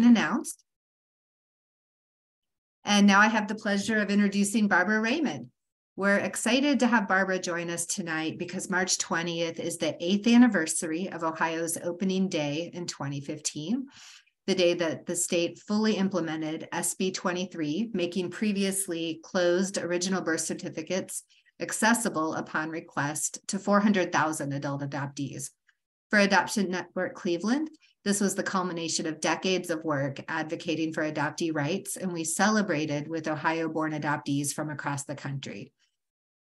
announced. And now I have the pleasure of introducing Barbara Raymond. We're excited to have Barbara join us tonight because March 20th is the 8th anniversary of Ohio's opening day in 2015, the day that the state fully implemented SB 23, making previously closed original birth certificates accessible upon request to 400,000 adult adoptees. For Adoption Network Cleveland, this was the culmination of decades of work advocating for adoptee rights, and we celebrated with Ohio-born adoptees from across the country.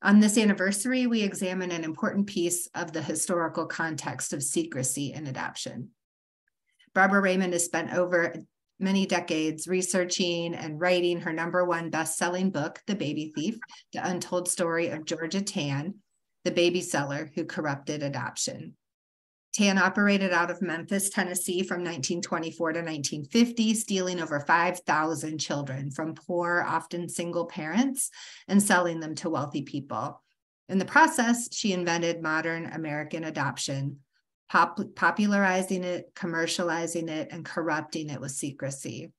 On this anniversary, we examine an important piece of the historical context of secrecy in adoption. Barbara Raymond has spent over many decades researching and writing her #1 best-selling book, The Baby Thief, The Untold Story of Georgia Tan, the baby seller who corrupted adoption. Tan operated out of Memphis, Tennessee from 1924 to 1950, stealing over 5,000 children from poor, often single parents, and selling them to wealthy people. In the process, she invented modern American adoption, popularizing it, commercializing it, and corrupting it with secrecy.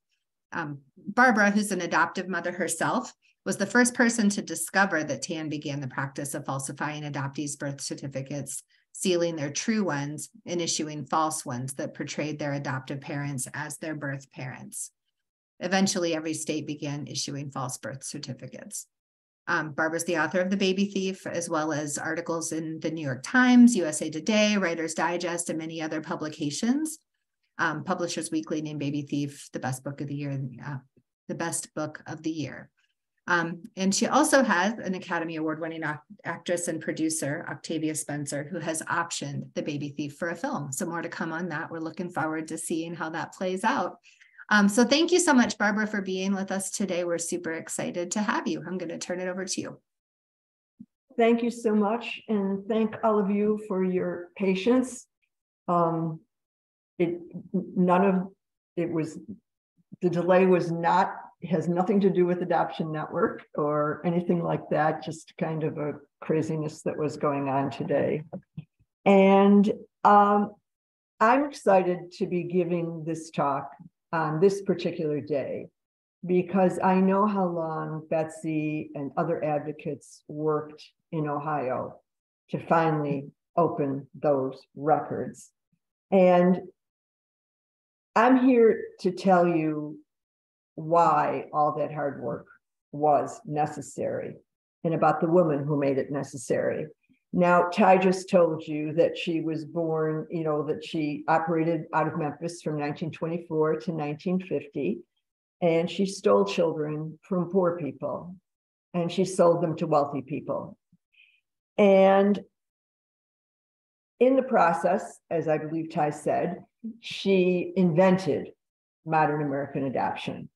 Barbara, who's an adoptive mother herself, was the first person to discover that Tan began the practice of falsifying adoptees' birth certificates, sealing their true ones and issuing false ones that portrayed their adoptive parents as their birth parents. Eventually, every state began issuing false birth certificates. Barbara's the author of The Baby Thief, as well as articles in the New York Times, USA Today, Writer's Digest, and many other publications. Publishers Weekly named Baby Thief the best book of the year, and she also has an Academy Award-winning actress and producer, Octavia Spencer, who has optioned The Baby Thief for a film. So more to come on that. We're looking forward to seeing how that plays out. So thank you so much, Barbara, for being with us today. We're super excited to have you. I'm going to turn it over to you. Thank you so much. And thank all of you for your patience. The delay has nothing to do with Adoption Network or anything like that, just kind of a craziness that was going on today. And I'm excited to be giving this talk on this particular day because I know how long Betsy and other advocates worked in Ohio to finally open those records. And I'm here to tell you why all that hard work was necessary and about the woman who made it necessary. Now, Ty just told you that she was born, that she operated out of Memphis from 1924 to 1950, and she stole children from poor people, and she sold them to wealthy people. And in the process, as I believe Ty said, she invented modern American adoption.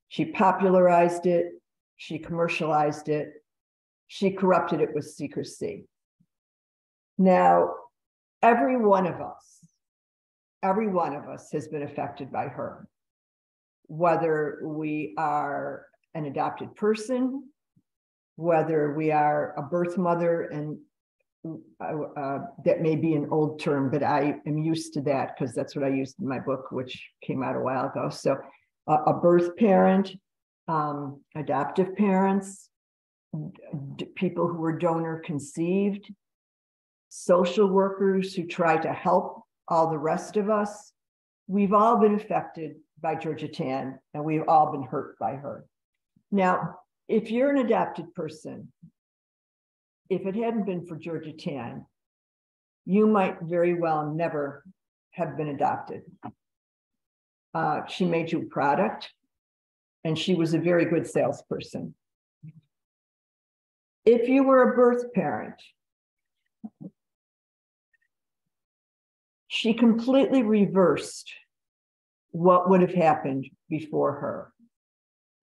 She popularized it, she commercialized it, she corrupted it with secrecy. Now, every one of us has been affected by her, whether we are an adopted person, whether we are a birth mother, and that may be an old term, but I am used to that because that's what I used in my book, which came out a while ago. So a birth parent, adoptive parents, people who were donor conceived, social workers who try to help all the rest of us. We've all been affected by Georgia Tan, and we've all been hurt by her. Now, if you're an adopted person, if it hadn't been for Georgia Tan, you might very well never have been adopted. She made you a product, and she was a very good salesperson. If you were a birth parent, she completely reversed what would have happened before her.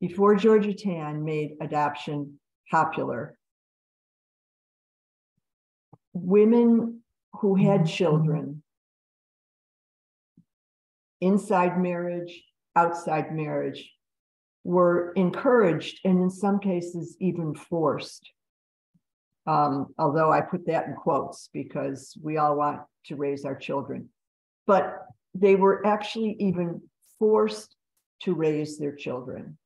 Before Georgia Tan made adoption popular, women who had children inside marriage, outside marriage, were encouraged and in some cases even forced. Although I put that in quotes because we all want to raise our children. But they were actually even forced to raise their children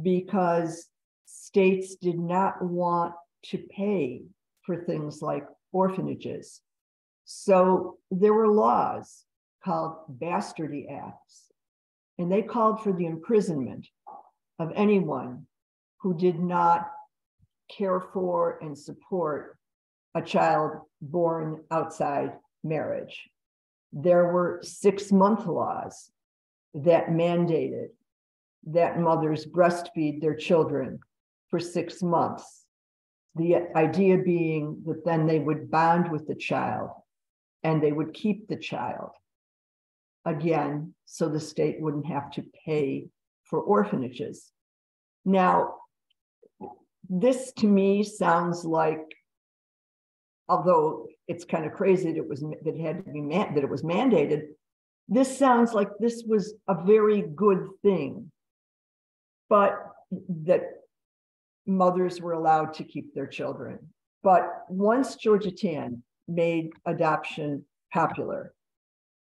because states did not want to pay for things like orphanages. So there were laws called bastardy acts, and they called for the imprisonment of anyone who did not care for and support a child born outside marriage. There were 6-month laws that mandated that mothers breastfeed their children for 6 months. The idea being that then they would bond with the child and they would keep the child, again, so the state wouldn't have to pay for orphanages. Now, this to me sounds like, although it's kind of crazy that it had to be that it was mandated, this sounds like this was a very good thing, but that mothers were allowed to keep their children. But once Georgia Tann made adoption popular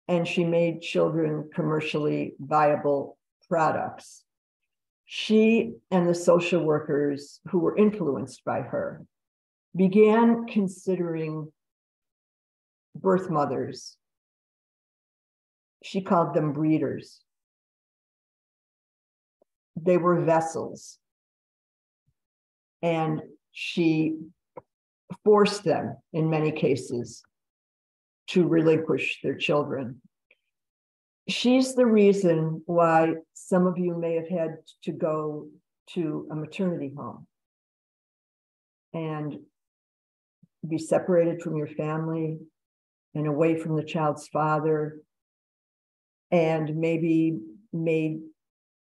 and she made children commercially viable products, she and the social workers who were influenced by her began considering birth mothers. She called them breeders. They were vessels. And she forced them, in many cases, to relinquish their children. She's the reason why some of you may have had to go to a maternity home and be separated from your family and away from the child's father, and maybe made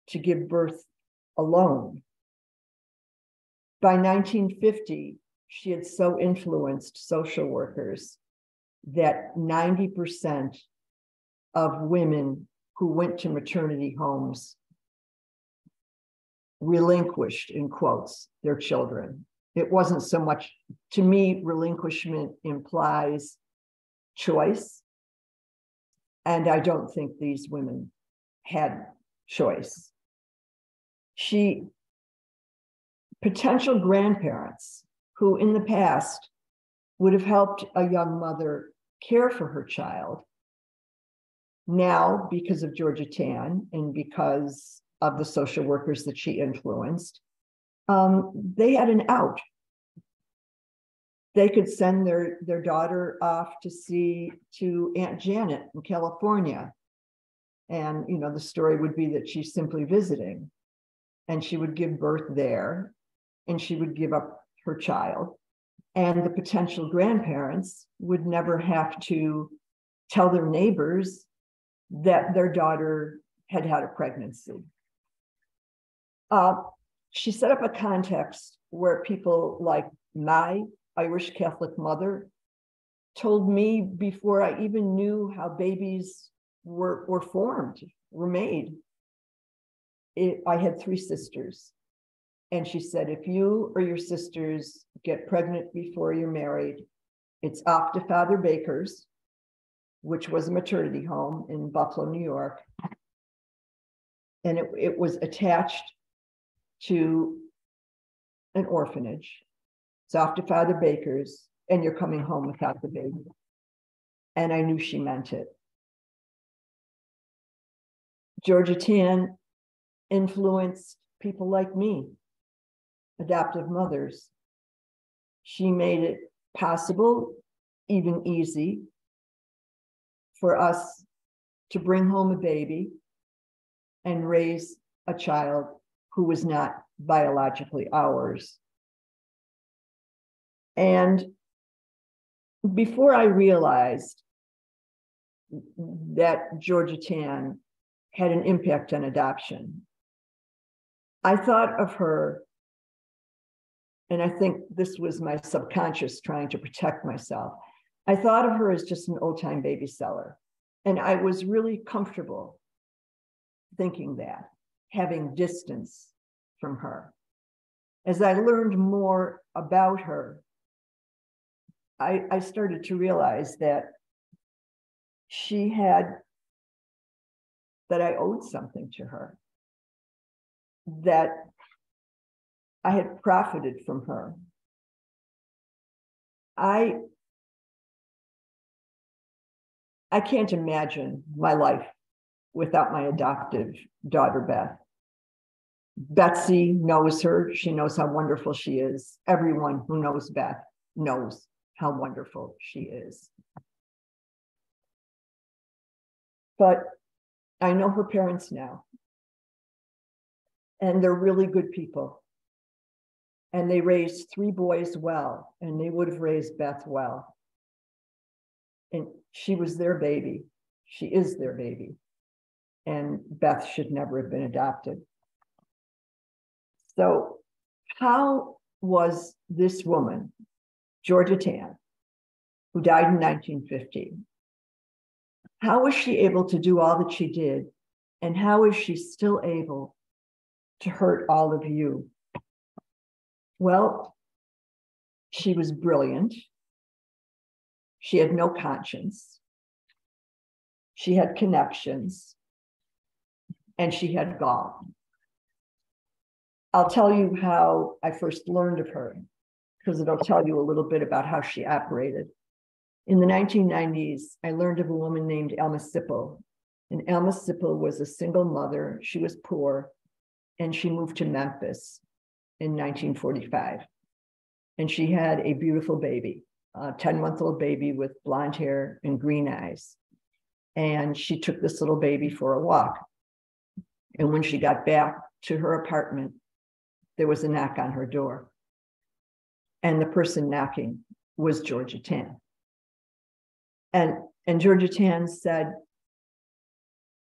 to give birth alone. By 1950, she had so influenced social workers that 90% of women who went to maternity homes relinquished, in quotes, their children. It wasn't so much, to me, relinquishment implies choice. And I don't think these women had choice. Potential grandparents who in the past would have helped a young mother care for her child, now, because of Georgia Tann and because of the social workers that she influenced, they had an out. They could send their daughter off to Aunt Janet in California. And, the story would be that she's simply visiting, and she would give birth there, and she would give up her child. And the potential grandparents would never have to tell their neighbors that their daughter had had a pregnancy. She set up a context where people like my Irish Catholic mother told me before I even knew how babies were formed, were made. I had 3 sisters. And she said, if you or your sisters get pregnant before you're married, it's off to Father Baker's, which was a maternity home in Buffalo, New York. And it was attached to an orphanage. It's off to Father Baker's, and you're coming home without the baby. And I knew she meant it. Georgia Tann influenced people like me, adoptive mothers. She made it possible, even easy, for us to bring home a baby and raise a child who was not biologically ours. And before I realized that Georgia Tann had an impact on adoption, I thought of her, and I think this was my subconscious trying to protect myself. I thought of her as just an old-time baby seller. And I was really comfortable thinking that, having distance from her. As I learned more about her, I started to realize that she had that I owed something to her, that I had profited from her. I can't imagine my life without my adoptive daughter, Beth. Betsy knows her. She knows how wonderful she is. Everyone who knows Beth knows how wonderful she is. But I know her parents now, and they're really good people. And they raised 3 boys well, and they would have raised Beth well. And she was their baby. She is their baby. And Beth should never have been adopted. So how was this woman, Georgia Tan, who died in 1950, how was she able to do all that she did? And how is she still able to hurt all of you? Well, she was brilliant. She had no conscience. She had connections. And she had gall. I'll tell you how I first learned of her, because it'll tell you a little bit about how she operated. In the 1990s, I learned of a woman named Alma Sipple. And Alma Sipple was a single mother. She was poor, and she moved to Memphis in 1945. And she had a beautiful baby, a 10-month-old baby with blonde hair and green eyes. And she took this little baby for a walk. And when she got back to her apartment, there was a knock on her door. And the person knocking was Georgia Tan. And Georgia Tan said,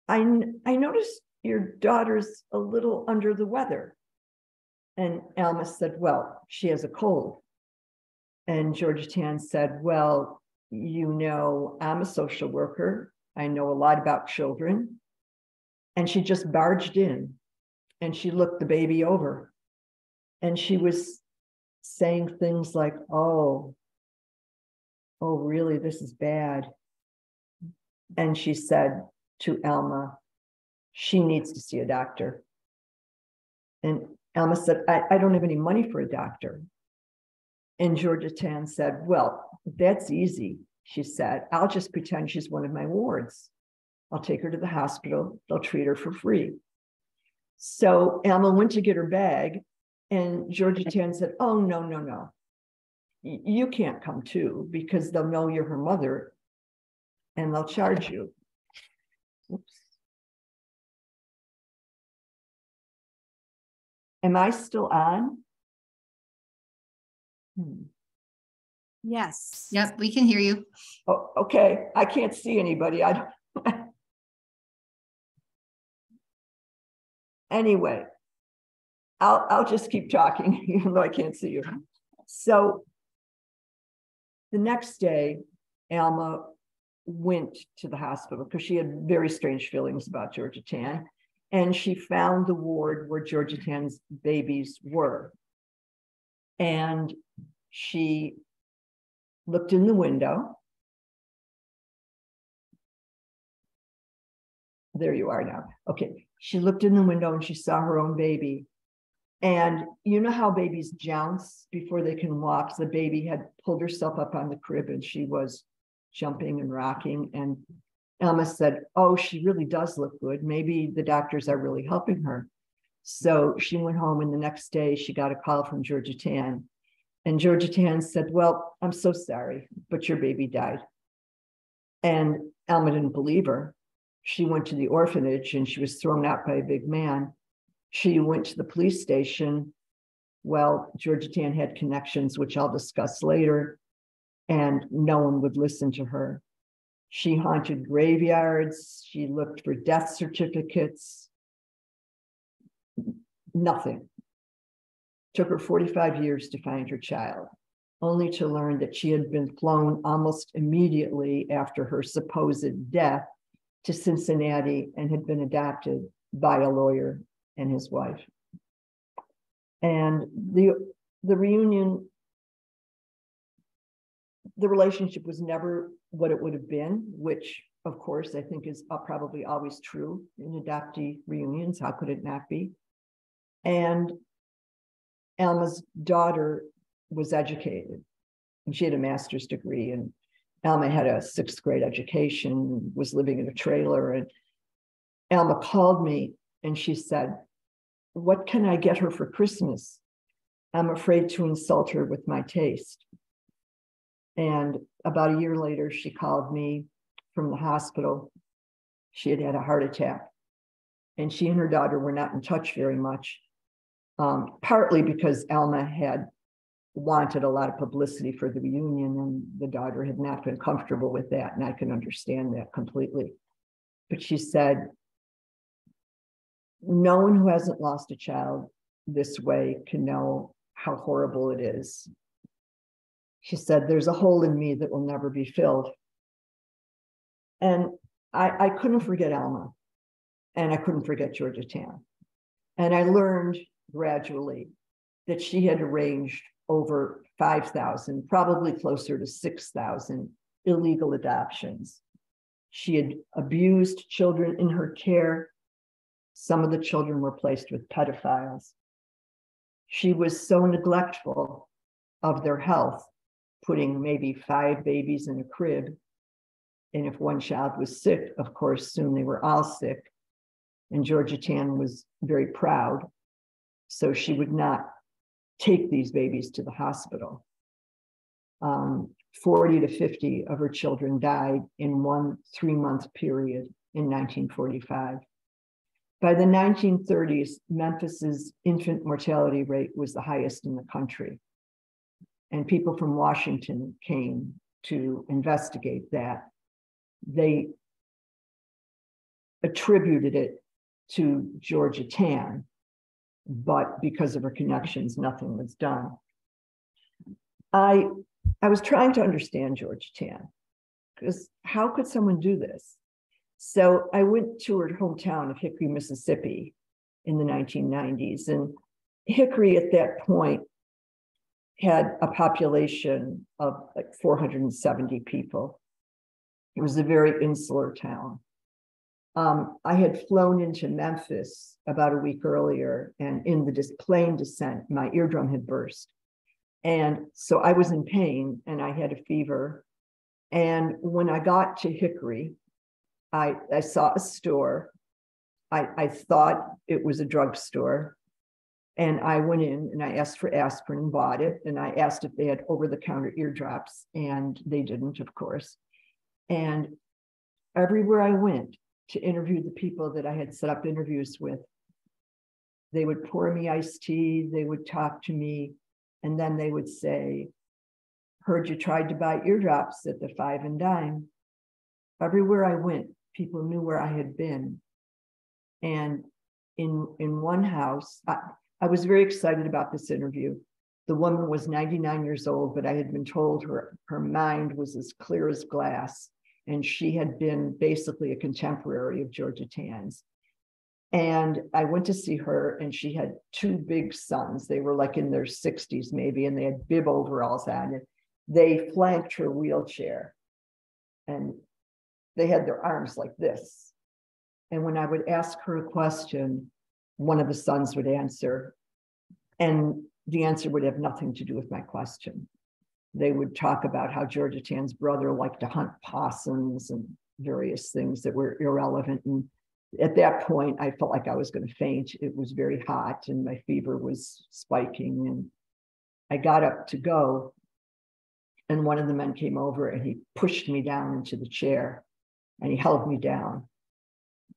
I noticed your daughter's a little under the weather. And Alma said, well, she has a cold. And Georgia Tan said, well, you know, I'm a social worker. I know a lot about children. And she just barged in and she looked the baby over. And she was saying things like, oh, really, this is bad. And she said to Alma, she needs to see a doctor. And Alma said, I don't have any money for a doctor. And Georgia Tan said, well, that's easy. She said, I'll just pretend she's one of my wards. I'll take her to the hospital. They'll treat her for free. So Alma went to get her bag, and Georgia Tan said, oh, no. You can't come too, because they'll know you're her mother and they'll charge you. Oops. Am I still on? Yes. Yep, we can hear you. Oh, okay. I can't see anybody. I don't. Anyway, I'll just keep talking, even though I can't see you. So the next day, Alma went to the hospital because she had very strange feelings about Georgia Tan. And she found the ward where Georgia Tan's babies were. And she looked in the window. There you are now. Okay. She looked in the window and she saw her own baby. And you know how babies jounce before they can walk? So the baby had pulled herself up on the crib and she was jumping and rocking. And Alma said, oh, she really does look good. Maybe the doctors are really helping her. So she went home, and the next day she got a call from Georgia Tan. And Georgia Tan said, well, I'm so sorry, but your baby died. And Alma didn't believe her. She went to the orphanage and she was thrown out by a big man. She went to the police station. Well, Georgia Tan had connections, which I'll discuss later, and no one would listen to her. She haunted graveyards. She looked for death certificates. Nothing. Took her 45 years to find her child, only to learn that she had been flown almost immediately after her supposed death to Cincinnati and had been adopted by a lawyer and his wife. And the reunion, the relationship was never what it would have been, which of course, I think is probably always true in adoptee reunions. How could it not be? And Alma's daughter was educated, and she had a master's degree, and Alma had a 6th grade education, was living in a trailer. And Alma called me and she said, "What can I get her for Christmas? I'm afraid to insult her with my taste." And about a year later, she called me from the hospital. She had had a heart attack, and she and her daughter were not in touch very much, partly because Alma had wanted a lot of publicity for the reunion, and the daughter had not been comfortable with that, and I can understand that completely. But she said, no one who hasn't lost a child this way can know how horrible it is. She said, there's a hole in me that will never be filled. And I couldn't forget Alma, and I couldn't forget Georgia Tann. And I learned gradually that she had arranged over 5,000, probably closer to 6,000 illegal adoptions. She had abused children in her care. Some of the children were placed with pedophiles. She was so neglectful of their health, putting maybe 5 babies in a crib. And if one child was sick, of course, soon they were all sick. And Georgia Tann was very proud. So she would not take these babies to the hospital. 40 to 50 of her children died in one 3-month period in 1945. By the 1930s, Memphis's infant mortality rate was the highest in the country. And people from Washington came to investigate that. They attributed it to Georgia Tann, but because of her connections, nothing was done. I was trying to understand Georgia Tann, because how could someone do this? So I went to her hometown of Hickory, Mississippi in the 1990s. And Hickory at that point had a population of like 470 people. It was a very insular town. I had flown into Memphis about a week earlier, and in the plane descent, my eardrum had burst. And so I was in pain and I had a fever. And when I got to Hickory, I saw a store. I thought it was a drugstore. And I went in and I asked for aspirin and bought it. And I asked if they had over-the-counter eardrops, and they didn't, of course. And everywhere I went to interview the people that I had set up interviews with, they would pour me iced tea, they would talk to me, and then they would say, "Heard you tried to buy eardrops at the 5 and dime." Everywhere I went, people knew where I had been. And in one house, I was very excited about this interview. The woman was 99 years old, but I had been told her mind was as clear as glass. And she had been basically a contemporary of Georgia Tann's. And I went to see her, and she had 2 big sons. They were like in their 60s maybe, and they had bib overalls on it. They flanked her wheelchair, and they had their arms like this. And when I would ask her a question, one of the sons would answer, and the answer would have nothing to do with my question. They would talk about how Georgia Tann's brother liked to hunt possums and various things that were irrelevant. And at that point, I felt like I was going to faint. It was very hot and my fever was spiking. And I got up to go, and one of the men came over and he pushed me down into the chair and he held me down.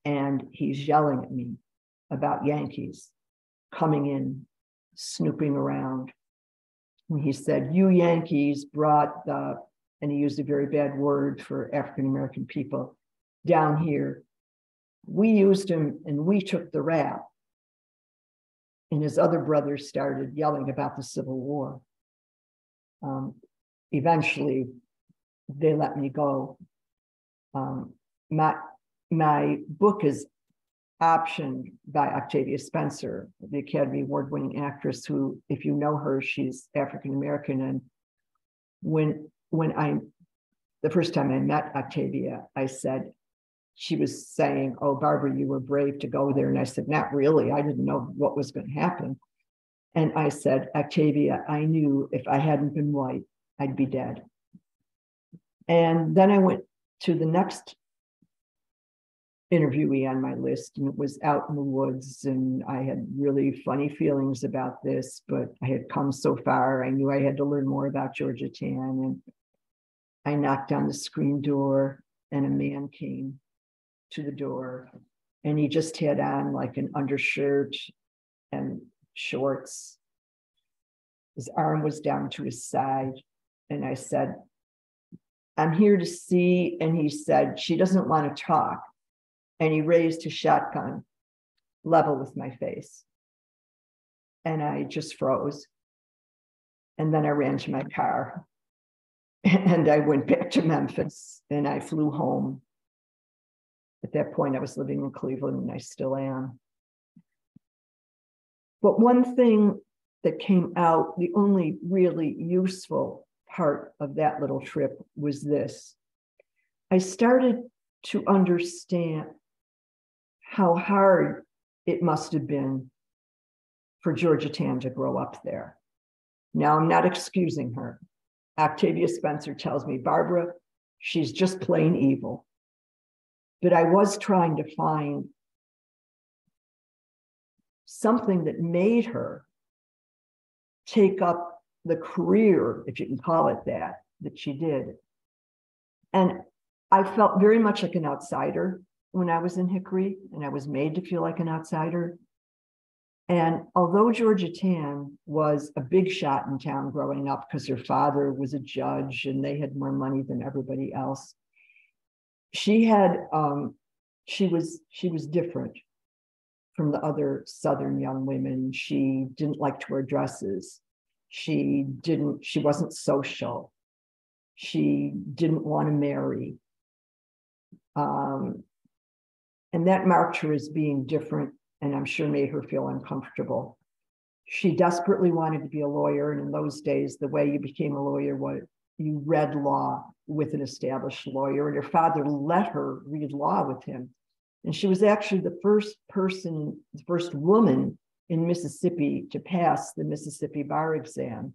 And he's yelling at me about Yankees coming in, snooping around. And he said, "You Yankees brought the," and he used a very bad word for African-American people, "down here. We used him and we took the rap." And his other brothers started yelling about the Civil War. Eventually, they let me go. My book is optioned by Octavia Spencer, the Academy Award-winning actress who, if you know her, she's African-American. And when the first time I met Octavia, I said, she was saying, "Oh, Barbara, you were brave to go there." And I said, "Not really. I didn't know what was going to happen." And I said, "Octavia, I knew if I hadn't been white, I'd be dead." And then I went to the next interviewee on my list, and it was out in the woods, and I had really funny feelings about this, but I had come so far. I knew I had to learn more about Georgetown, and I knocked on the screen door, and a man came to the door, and he just had on like an undershirt and shorts. His arm was down to his side, and I said, "I'm here to see," and he said, "She doesn't want to talk." And he raised his shotgun level with my face. And I just froze. And then I ran to my car and I went back to Memphis and I flew home. At that point, I was living in Cleveland and I still am. But one thing that came out, the only really useful part of that little trip was this. I started to understand how hard it must have been for Georgetown to grow up there. Now, I'm not excusing her. Octavia Spencer tells me, "Barbara, she's just plain evil." But I was trying to find something that made her take up the career, if you can call it that she did. And I felt very much like an outsider when I was in Hickory, and I was made to feel like an outsider. And although Georgetown was a big shot in town growing up because her father was a judge and they had more money than everybody else, she was different from the other Southern young women. She didn't like to wear dresses. She wasn't social. She didn't want to marry. And that marked her as being different, and I'm sure made her feel uncomfortable. She desperately wanted to be a lawyer, and in those days, the way you became a lawyer was you read law with an established lawyer, and her father let her read law with him. And she was actually the first woman in Mississippi to pass the Mississippi bar exam.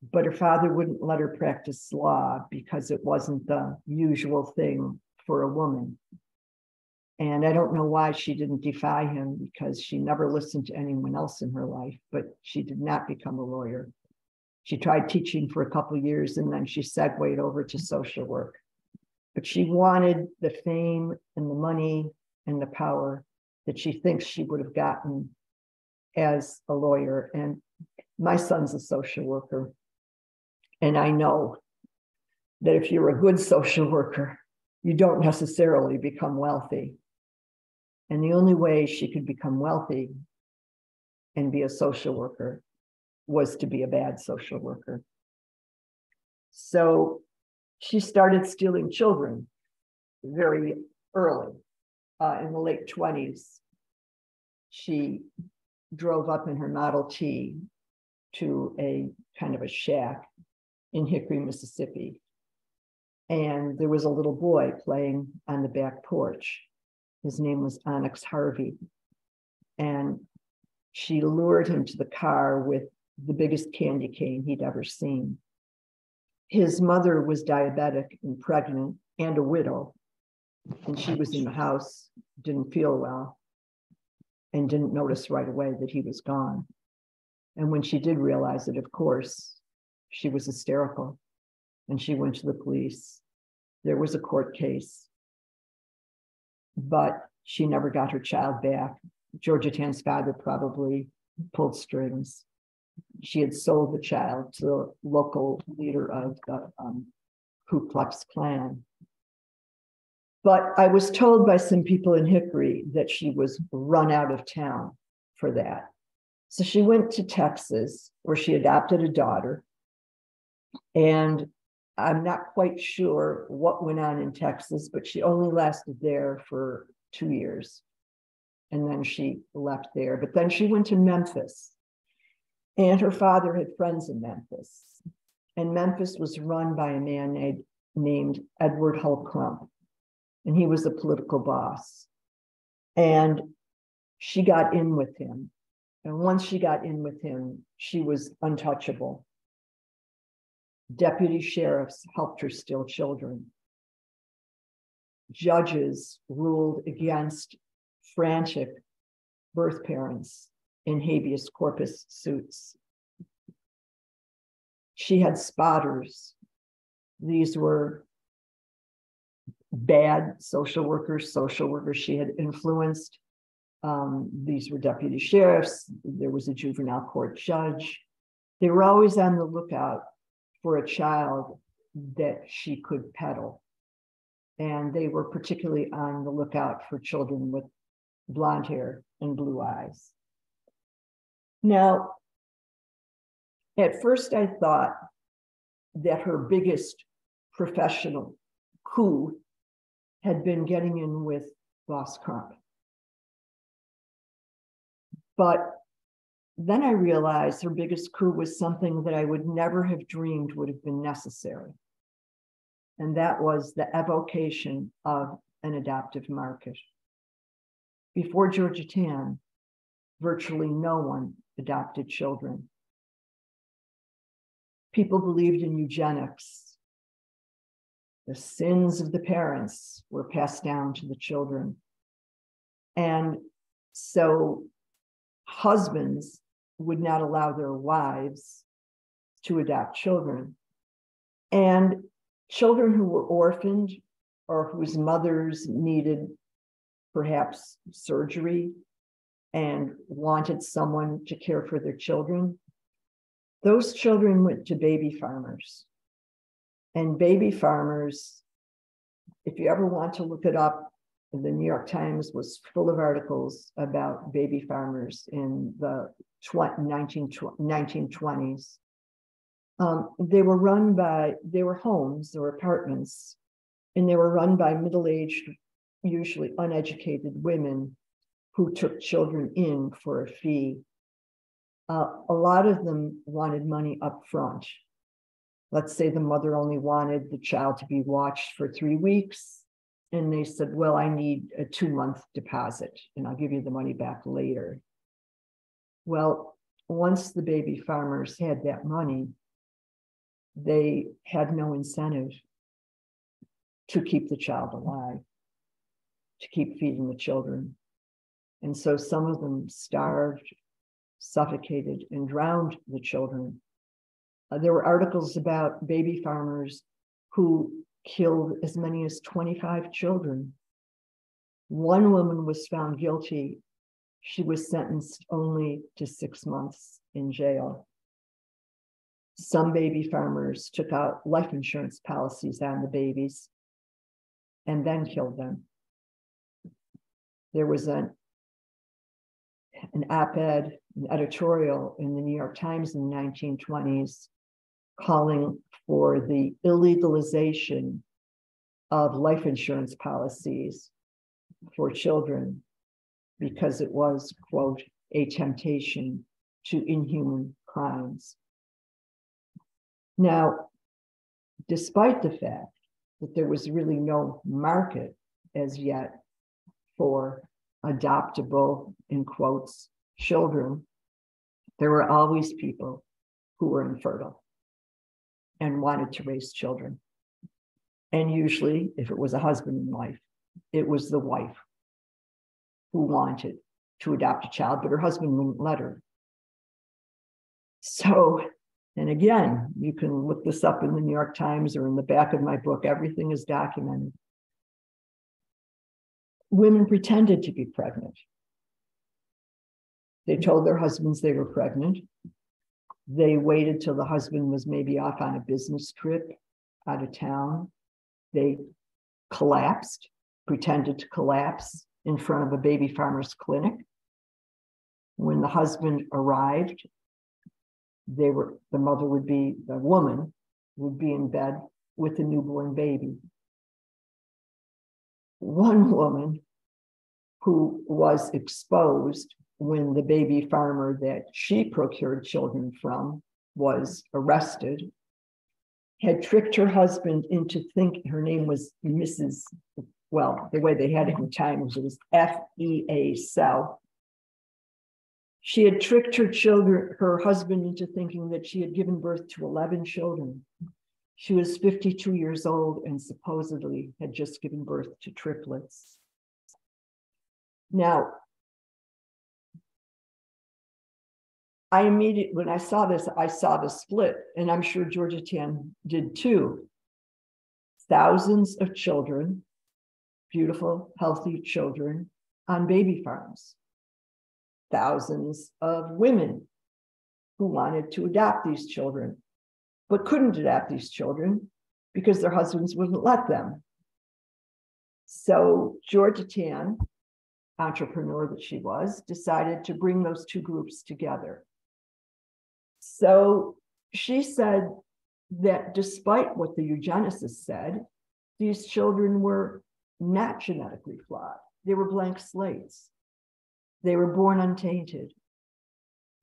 But her father wouldn't let her practice law because it wasn't the usual thing for a woman. And I don't know why she didn't defy him, because she never listened to anyone else in her life, but she did not become a lawyer. She tried teaching for a couple of years and then she segued over to social work. But she wanted the fame and the money and the power that she thinks she would have gotten as a lawyer. And my son's a social worker. And I know that if you're a good social worker, you don't necessarily become wealthy. And the only way she could become wealthy and be a social worker was to be a bad social worker. So she started stealing children very early. In the late 20s, she drove up in her Model T to a kind of a shack in Hickory, Mississippi. And there was a little boy playing on the back porch. His name was Onyx Harvey. And she lured him to the car with the biggest candy cane he'd ever seen. His mother was diabetic and pregnant and a widow. And she was in the house, didn't feel well, and didn't notice right away that he was gone. And when she did realize it, of course, she was hysterical. And she went to the police. There was a court case, but she never got her child back. Georgetown's father probably pulled strings. She had sold the child to the local leader of the Ku Klux Klan. But I was told by some people in Hickory that she was run out of town for that. So she went to Texas, where she adopted a daughter. And I'm not quite sure what went on in Texas, but she only lasted there for 2 years. And then she left there. But then she went to Memphis. And her father had friends in Memphis. And Memphis was run by a man named Edward Hull Crump. and he was a political boss. And she got in with him. And once she got in with him, she was untouchable. Deputy sheriffs helped her steal children. Judges ruled against frantic birth parents in habeas corpus suits. She had spotters. These were bad social workers she had influenced. These were deputy sheriffs. There was a juvenile court judge. They were always on the lookout for a child that she could peddle. And they were particularly on the lookout for children with blonde hair and blue eyes. Now, at first I thought that her biggest professional coup had been getting in with Boss Crump. But then I realized her biggest coup was something that I would never have dreamed would have been necessary. And that was the evocation of an adoptive market. Before Georgia Tann, virtually no one adopted children. People believed in eugenics. The sins of the parents were passed down to the children. And so husbands would not allow their wives to adopt children. And children who were orphaned or whose mothers needed perhaps surgery and wanted someone to care for their children, those children went to baby farmers. And baby farmers, if you ever want to look it up, the New York Times was full of articles about baby farmers in the 1920s. They were homes or apartments, and they were run by middle-aged, usually uneducated women who took children in for a fee. A lot of them wanted money up front. Let's say the mother only wanted the child to be watched for 3 weeks. And they said, well, I need a 2-month deposit and I'll give you the money back later. Well, once the baby farmers had that money, they had no incentive to keep the child alive, to keep feeding the children. And so some of them starved, suffocated, and drowned the children. There were articles about baby farmers who killed as many as 25 children. One woman was found guilty. She was sentenced only to 6 months in jail. Some baby farmers took out life insurance policies on the babies and then killed them. There was an op-ed, an editorial in the New York Times in the 1920s calling for the illegalization of life insurance policies for children because it was, quote, a temptation to inhuman crimes. Now, despite the fact that there was really no market as yet for adoptable, in quotes, children, there were always people who were infertile and wanted to raise children. And usually, if it was a husband and wife, it was the wife who wanted to adopt a child, but her husband wouldn't let her. So, and again, you can look this up in the New York Times or in the back of my book, everything is documented. Women pretended to be pregnant. They told their husbands they were pregnant. They waited till the husband was maybe off on a business trip out of town. They collapsed, pretended to collapse in front of a baby farmer's clinic. When the husband arrived, the woman would be in bed with a newborn baby. One woman who was exposed when the baby farmer that she procured children from was arrested, had tricked her husband into thinking, her name was Mrs. well, the way they had it in time was it was FEA, cell. She had tricked her husband into thinking that she had given birth to 11 children. She was 52 years old and supposedly had just given birth to triplets. Now, when I saw this, I saw the split, and I'm sure Georgetown did too. Thousands of children, beautiful, healthy children on baby farms. Thousands of women who wanted to adopt these children, but couldn't adopt these children because their husbands wouldn't let them. So Georgetown, entrepreneur that she was, decided to bring those two groups together. So she said that despite what the eugenicists said, these children were not genetically flawed. They were blank slates. They were born untainted.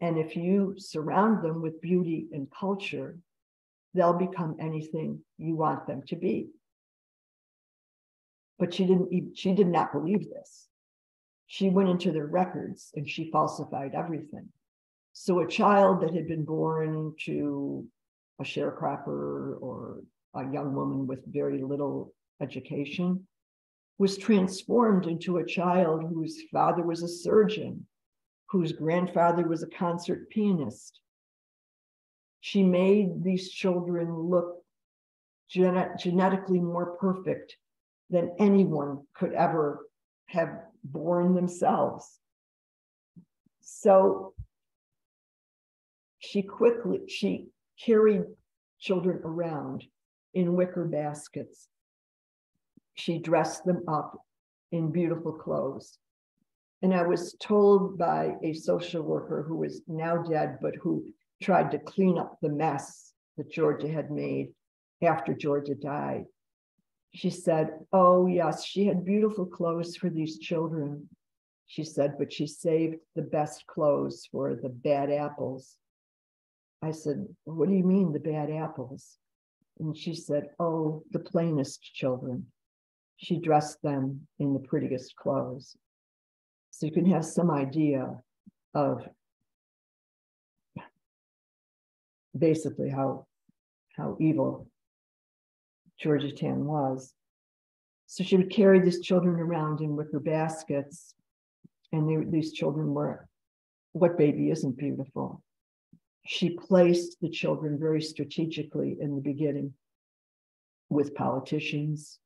And if you surround them with beauty and culture, they'll become anything you want them to be. But she did not believe this. She went into their records and she falsified everything. So a child that had been born to a sharecropper or a young woman with very little education was transformed into a child whose father was a surgeon, whose grandfather was a concert pianist. She made these children look genetically more perfect than anyone could ever have born themselves. So she carried children around in wicker baskets. She dressed them up in beautiful clothes. And I was told by a social worker who is now dead, but who tried to clean up the mess that Georgia had made after Georgia died. She said, oh yes, she had beautiful clothes for these children. She said, but she saved the best clothes for the bad apples. I said, what do you mean the bad apples? And she said, oh, the plainest children. She dressed them in the prettiest clothes. So you can have some idea of basically how evil Georgetown was. So she would carry these children around in wicker baskets, and these children were, what baby isn't beautiful? She placed the children very strategically in the beginning with politicians,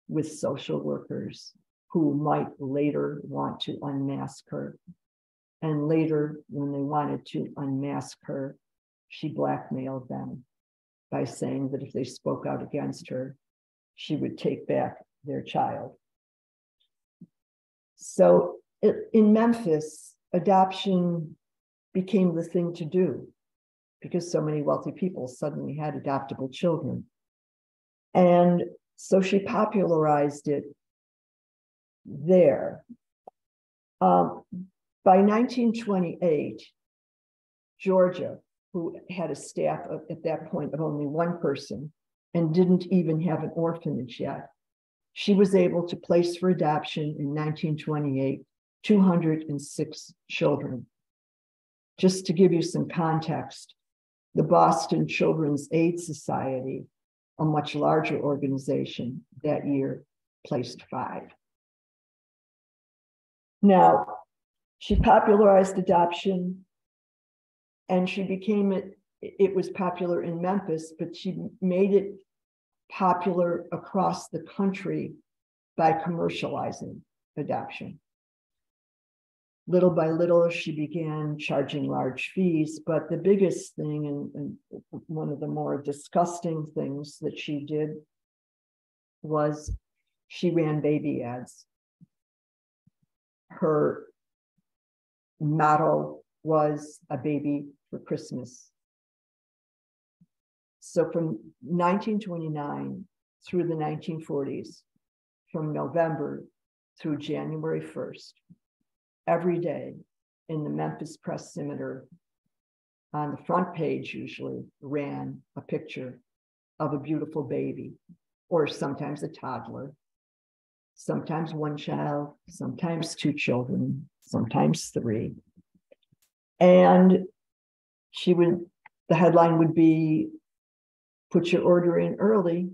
with social workers who might later want to unmask her. And later, when they wanted to unmask her, she blackmailed them by saying that if they spoke out against her, she would take back their child. So in Memphis, adoption became the thing to do because so many wealthy people suddenly had adoptable children. And so she popularized it there. By 1928, Georgia, who had a staff at that point of only one person and didn't even have an orphanage yet, she was able to place for adoption in 1928, 206 children. Just to give you some context, the Boston Children's Aid Society, a much larger organization, that year placed 5. Now, she popularized adoption, and she became it was popular in Memphis, but she made it popular across the country by commercializing adoption. Little by little, she began charging large fees, but the biggest thing, and one of the more disgusting things that she did, was she ran baby ads. Her motto was a baby for Christmas. So from 1929 through the 1940s, from November through January 1st, every day in the Memphis Press Scimitar, on the front page usually, ran a picture of a beautiful baby, or sometimes a toddler, sometimes one child, sometimes two children, sometimes three. And the headline would be, put your order in early.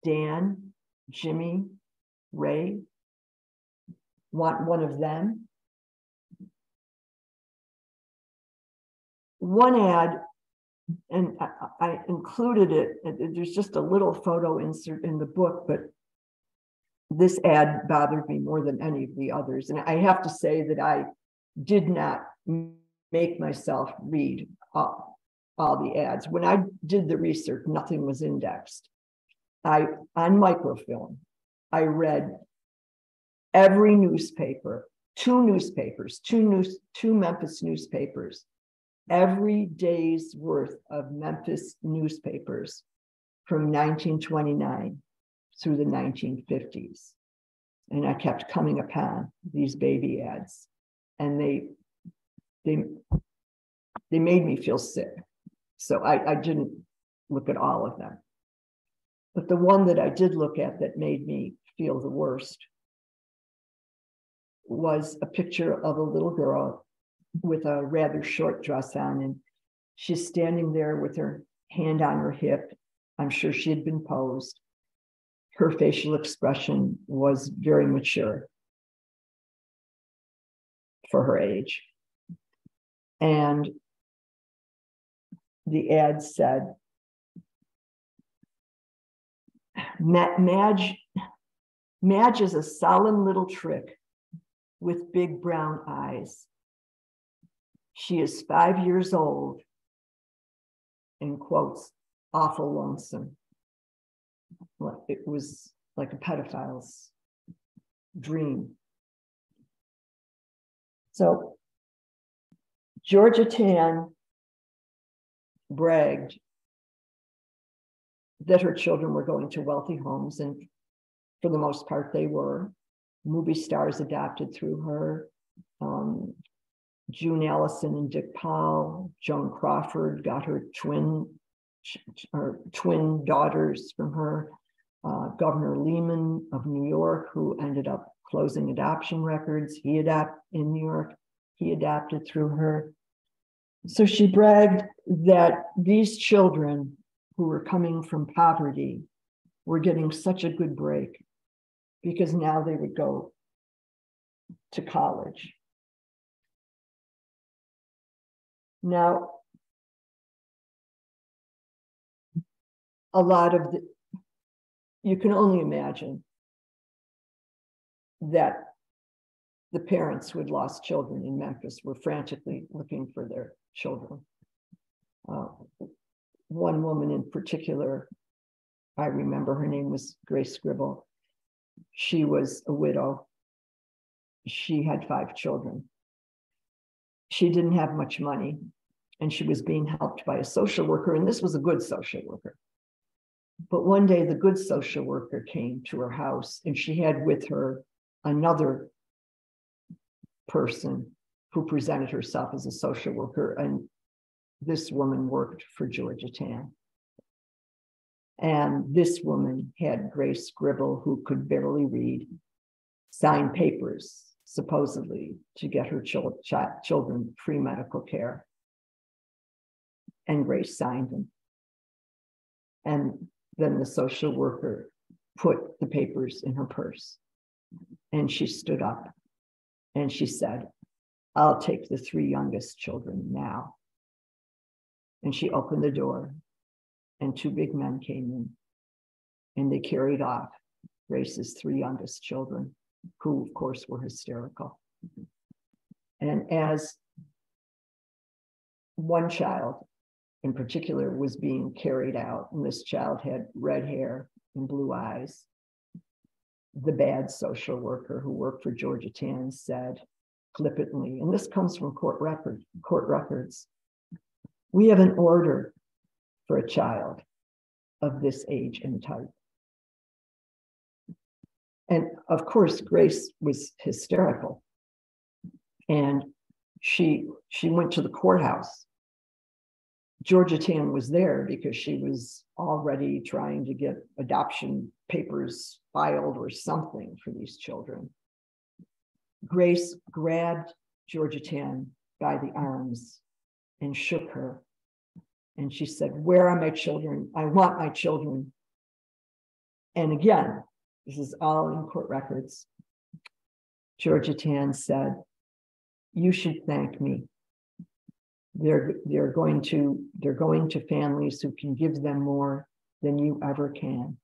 Dan, Jimmy, Ray, want one of them? One ad, and I included it, there's just a little photo insert in the book, but this ad bothered me more than any of the others. And I have to say that I did not make myself read all the ads. When I did the research, nothing was indexed. On microfilm, I read every newspaper, two Memphis newspapers, every day's worth of Memphis newspapers from 1929 through the 1950s. And I kept coming upon these baby ads, and they made me feel sick. So I didn't look at all of them. But the one that I did look at that made me feel the worst was a picture of a little girl with a rather short dress on, and she's standing there with her hand on her hip. I'm sure she had been posed. Her facial expression was very mature for her age. And the ad said, Madge is a solemn little trick with big brown eyes. She is 5 years old, in quotes, awful lonesome. It was like a pedophile's dream. So Georgia Tann bragged that her children were going to wealthy homes, and for the most part they were. Movie stars adopted through her. June Allison and Dick Powell. Joan Crawford got her twin daughters from her. Governor Lehman of New York, who ended up closing adoption records, in New York, he adopted through her. So she bragged that these children who were coming from poverty were getting such a good break because now they would go to college. Now, a lot of you can only imagine that the parents who had lost children in Memphis were frantically looking for their children. One woman in particular, I remember, her name was Grace Gribble. She was a widow. She had 5 children. She didn't have much money, and she was being helped by a social worker, and this was a good social worker. But one day the good social worker came to her house, and she had with her another person who presented herself as a social worker, and this woman worked for Georgia Tann. And this woman had Grace Gribble, who could barely read, sign papers, supposedly, to get her children free medical care. And Grace signed them. And then the social worker put the papers in her purse. And she stood up and she said, "I'll take the 3 youngest children now." And she opened the door, and 2 big men came in, and they carried off Grace's 3 youngest children, who of course were hysterical. And as one child in particular was being carried out, and this child had red hair and blue eyes, the bad social worker who worked for Georgia Tann said flippantly, and this comes from court records, "We have an order for a child of this age and type." And of course, Grace was hysterical. And she went to the courthouse. Georgia Tann was there because she was already trying to get adoption papers filed or something for these children. Grace grabbed Georgia Tan by the arms and shook her. And she said, "Where are my children? I want my children." And again, this is all in court records. Georgia Tan said, "You should thank me. They're going to families who can give them more than you ever can."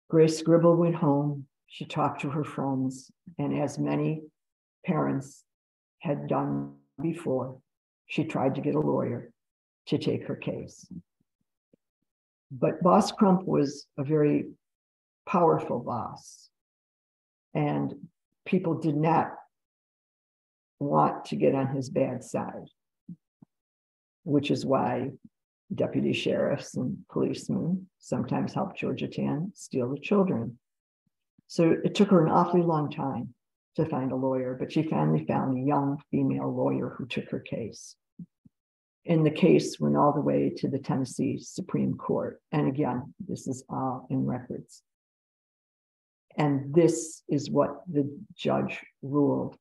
Grace Gribble went home. She talked to her friends, and as many parents had done before, she tried to get a lawyer to take her case. But Boss Crump was a very powerful boss, and people did not want to get on his bad side, which is why deputy sheriffs and policemen sometimes helped Georgia Tan steal the children. So it took her an awfully long time to find a lawyer, but she finally found a young female lawyer who took her case. And the case went all the way to the Tennessee Supreme Court. And again, this is all in records. And this is what the judge ruled.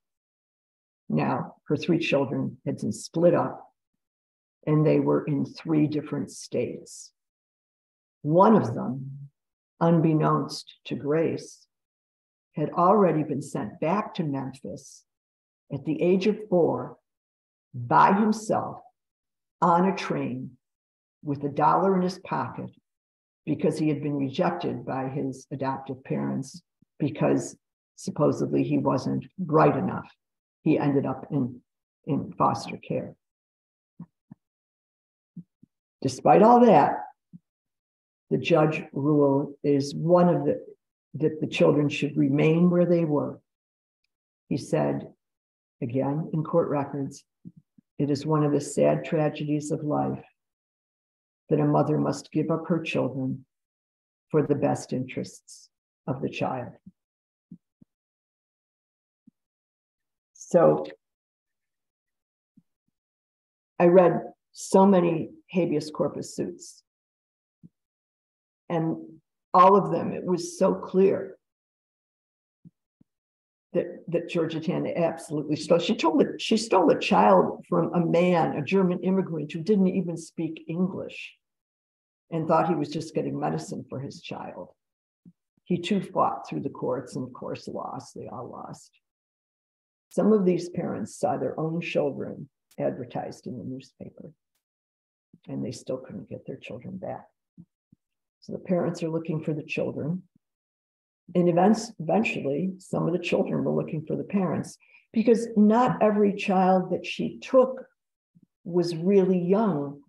Now, her 3 children had been split up, and they were in 3 different states. One of them, unbeknownst to Grace, had already been sent back to Memphis at the age of 4 by himself on a train with $1 in his pocket because he had been rejected by his adoptive parents because supposedly he wasn't bright enough. He ended up in foster care. Despite all that, the judge ruled that the children should remain where they were. He said, again, in court records, "It is one of the sad tragedies of life that a mother must give up her children for the best interests of the child." So I read so many habeas corpus suits, and all of them, it was so clear that Georgia Tan absolutely stole. She stole a child from a man, a German immigrant who didn't even speak English and thought he was just getting medicine for his child. He too fought through the courts and of course lost. They all lost. Some of these parents saw their own children advertised in the newspaper, and they still couldn't get their children back. So the parents are looking for the children. And eventually, some of the children were looking for the parents, because not every child that she took was really young.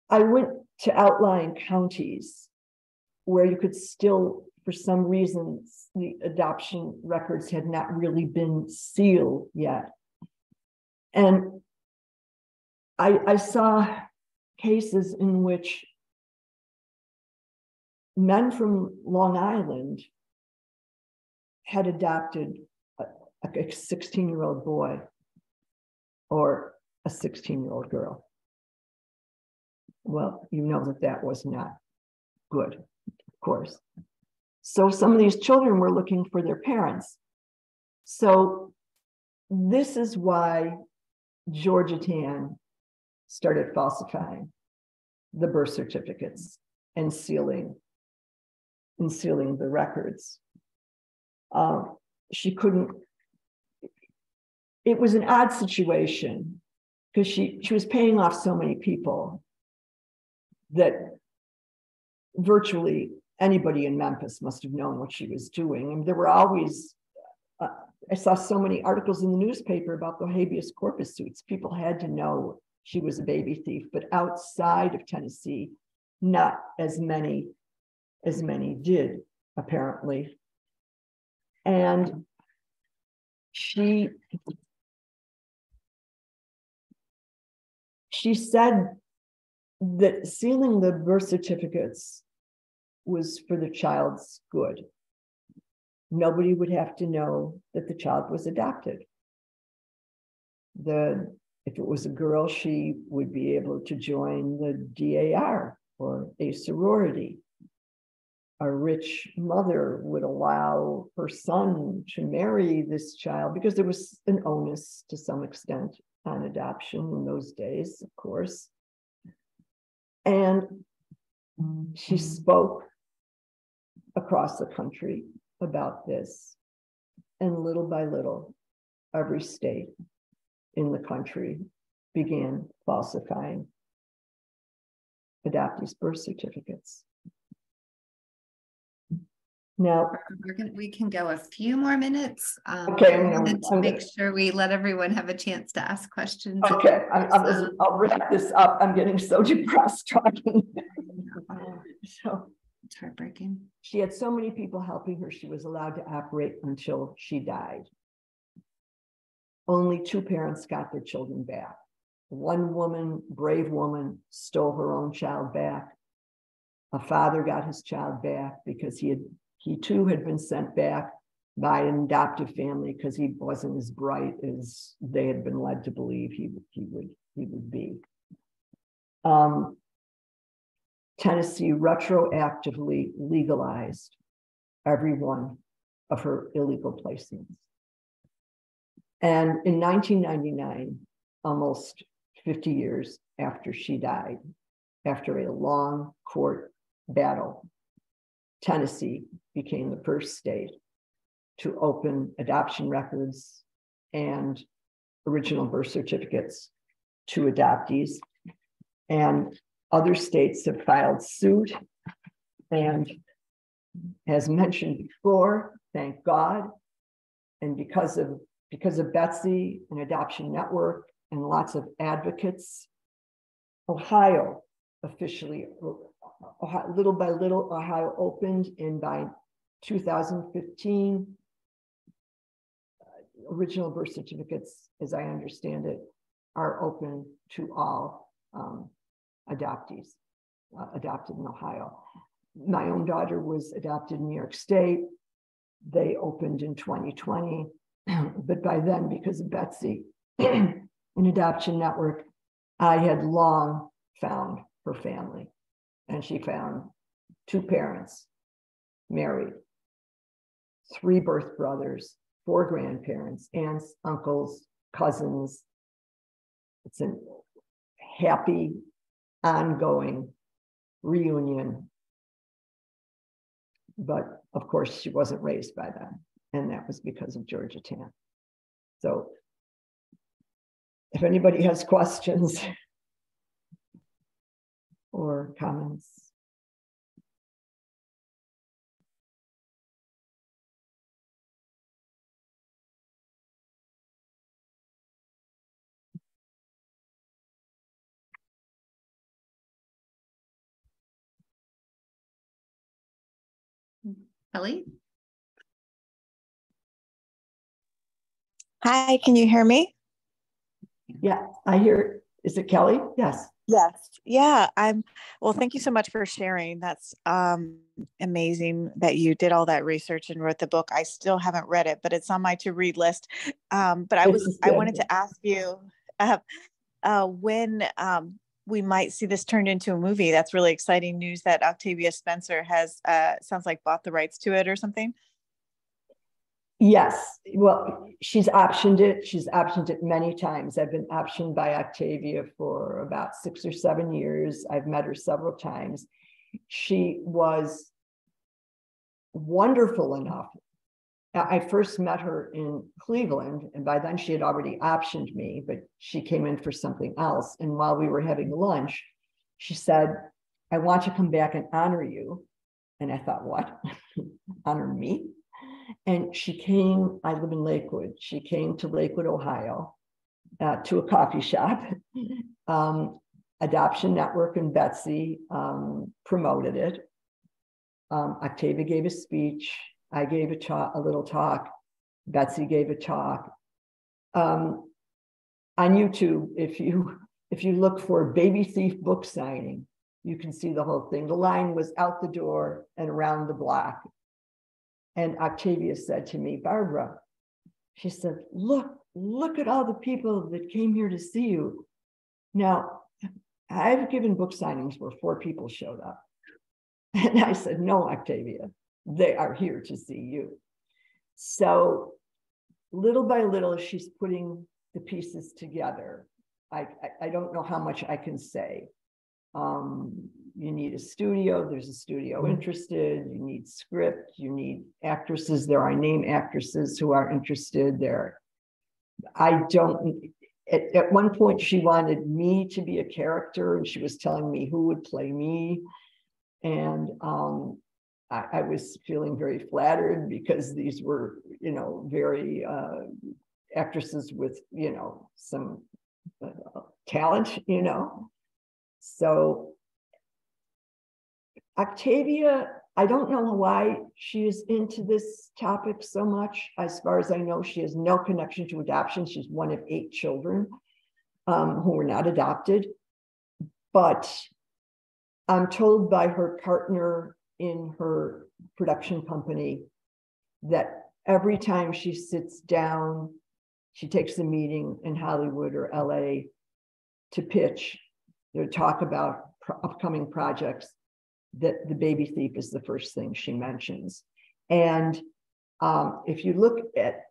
I went to outlying counties where you could still, for some reason, the adoption records had not really been sealed yet. And I saw cases in which men from Long Island had adopted a 16-year-old boy or a 16-year-old girl. Well, you know that was not good, of course. So some of these children were looking for their parents. So this is why Georgia Tan started falsifying the birth certificates and sealing the records. She couldn't, it was an odd situation because she was paying off so many people that virtually anybody in Memphis must have known what she was doing. And there were always, I saw so many articles in the newspaper about the habeas corpus suits. People had to know she was a baby thief, but outside of Tennessee, not as many did, apparently. And she said that sealing the birth certificates was for the child's good. Nobody would have to know that the child was adopted. If it was a girl, she would be able to join the DAR or a sorority. a rich mother would allow her son to marry this child, because there was an onus to some extent on adoption in those days, of course. And she spoke across the country about this. And little by little, every state in the country began falsifying adoptees' birth certificates. Now, we can go a few more minutes. Okay, to make sure we let everyone have a chance to ask questions. Okay, I'll wrap this up. I'm getting so depressed talking. So it's heartbreaking. She had so many people helping her. She was allowed to operate until she died. Only 2 parents got their children back. One woman, brave woman, stole her own child back. A father got his child back because he too had been sent back by an adoptive family because he wasn't as bright as they had been led to believe he would be. Tennessee retroactively legalized every one of her illegal placements. And in 1999, almost 50 years after she died, after a long court battle, Tennessee became the first state to open adoption records and original birth certificates to adoptees. And other states have filed suit. And as mentioned before, thank God, and because of Betsy and Adoption Network and lots of advocates, Ohio officially, little by little, Ohio opened, and by 2015, original birth certificates, as I understand it, are open to all adoptees adopted in Ohio. My own daughter was adopted in New York State. They opened in 2020, but by then, because of Betsy and Adoption Network, I had long found her family, and she found 2 parents, married, 3 birth brothers, 4 grandparents, aunts, uncles, cousins. It's a happy, ongoing reunion. But of course, she wasn't raised by them, and that was because of Georgia Tan. So if anybody has questions or comments. Kelly? Hi, can you hear me? Yeah, I hear. Is it Kelly? Yes. Yes. Yeah, well, thank you so much for sharing. That's amazing that you did all that research and wrote the book. I still haven't read it, but it's on my to-read list. But I wanted to ask you when we might see this turned into a movie. That's really exciting news that Octavia Spencer has, sounds like, bought the rights to it or something. Yes, well, she's optioned it. She's optioned it many times. I've been optioned by Octavia for about 6 or 7 years. I've met her several times. She was wonderful enough. I first met her in Cleveland, and by then she had already optioned me, but she came in for something else. And while we were having lunch, she said, "I want to come back and honor you." And I thought, what? Honor me? And she came, I live in Lakewood. She came to Lakewood, Ohio, to a coffee shop. Adoption Network and Betsy promoted it. Octavia gave a speech. I gave a little talk. Betsy gave a talk. On YouTube, if you look for Baby Thief book signing, you can see the whole thing. The line was out the door and around the block. And Octavia said to me, "Barbara," she said, look at all the people that came here to see you. Now, I've given book signings where 4 people showed up. And I said, no, Octavia, they are here to see you. So little by little, she's putting the pieces together. I don't know how much I can say. You need a studio. There's a studio interested. You need script. You need actresses. There are name actresses who are interested. At one point, she wanted me to be a character, and she was telling me who would play me. And I was feeling very flattered because these were, very actresses with, some talent, So Octavia, I don't know why she is into this topic so much. As far as I know, she has no connection to adoption. She's one of 8 children who were not adopted. But I'm told by her partner in her production company that every time she sits down, she takes a meeting in Hollywood or LA to pitch, to talk about upcoming projects, that the baby thief is the first thing she mentions. And if you look at,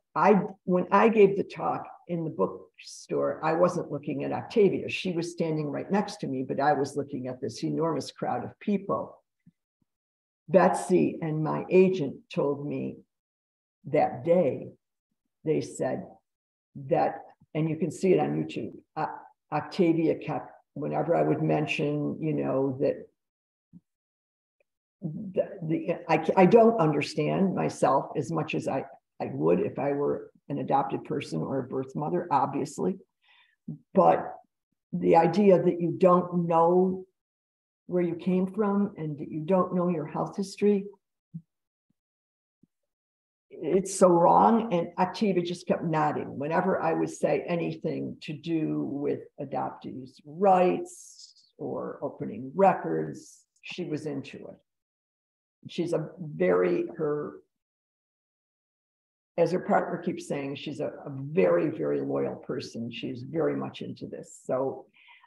when I gave the talk in the bookstore, I wasn't looking at Octavia. She was standing right next to me, but I was looking at this enormous crowd of people. Betsy and my agent told me that day, they said that, and you can see it on YouTube, Octavia kept, whenever I would mention, that I don't understand myself as much as I would if I were an adopted person or a birth mother, obviously. But the idea that you don't know where you came from and that you don't know your health history, it's so wrong. And Octavia just kept nodding whenever I would say anything to do with adoptees' rights or opening records. She was into it. She's as her partner keeps saying, she's a very, very loyal person. She's very much into this. So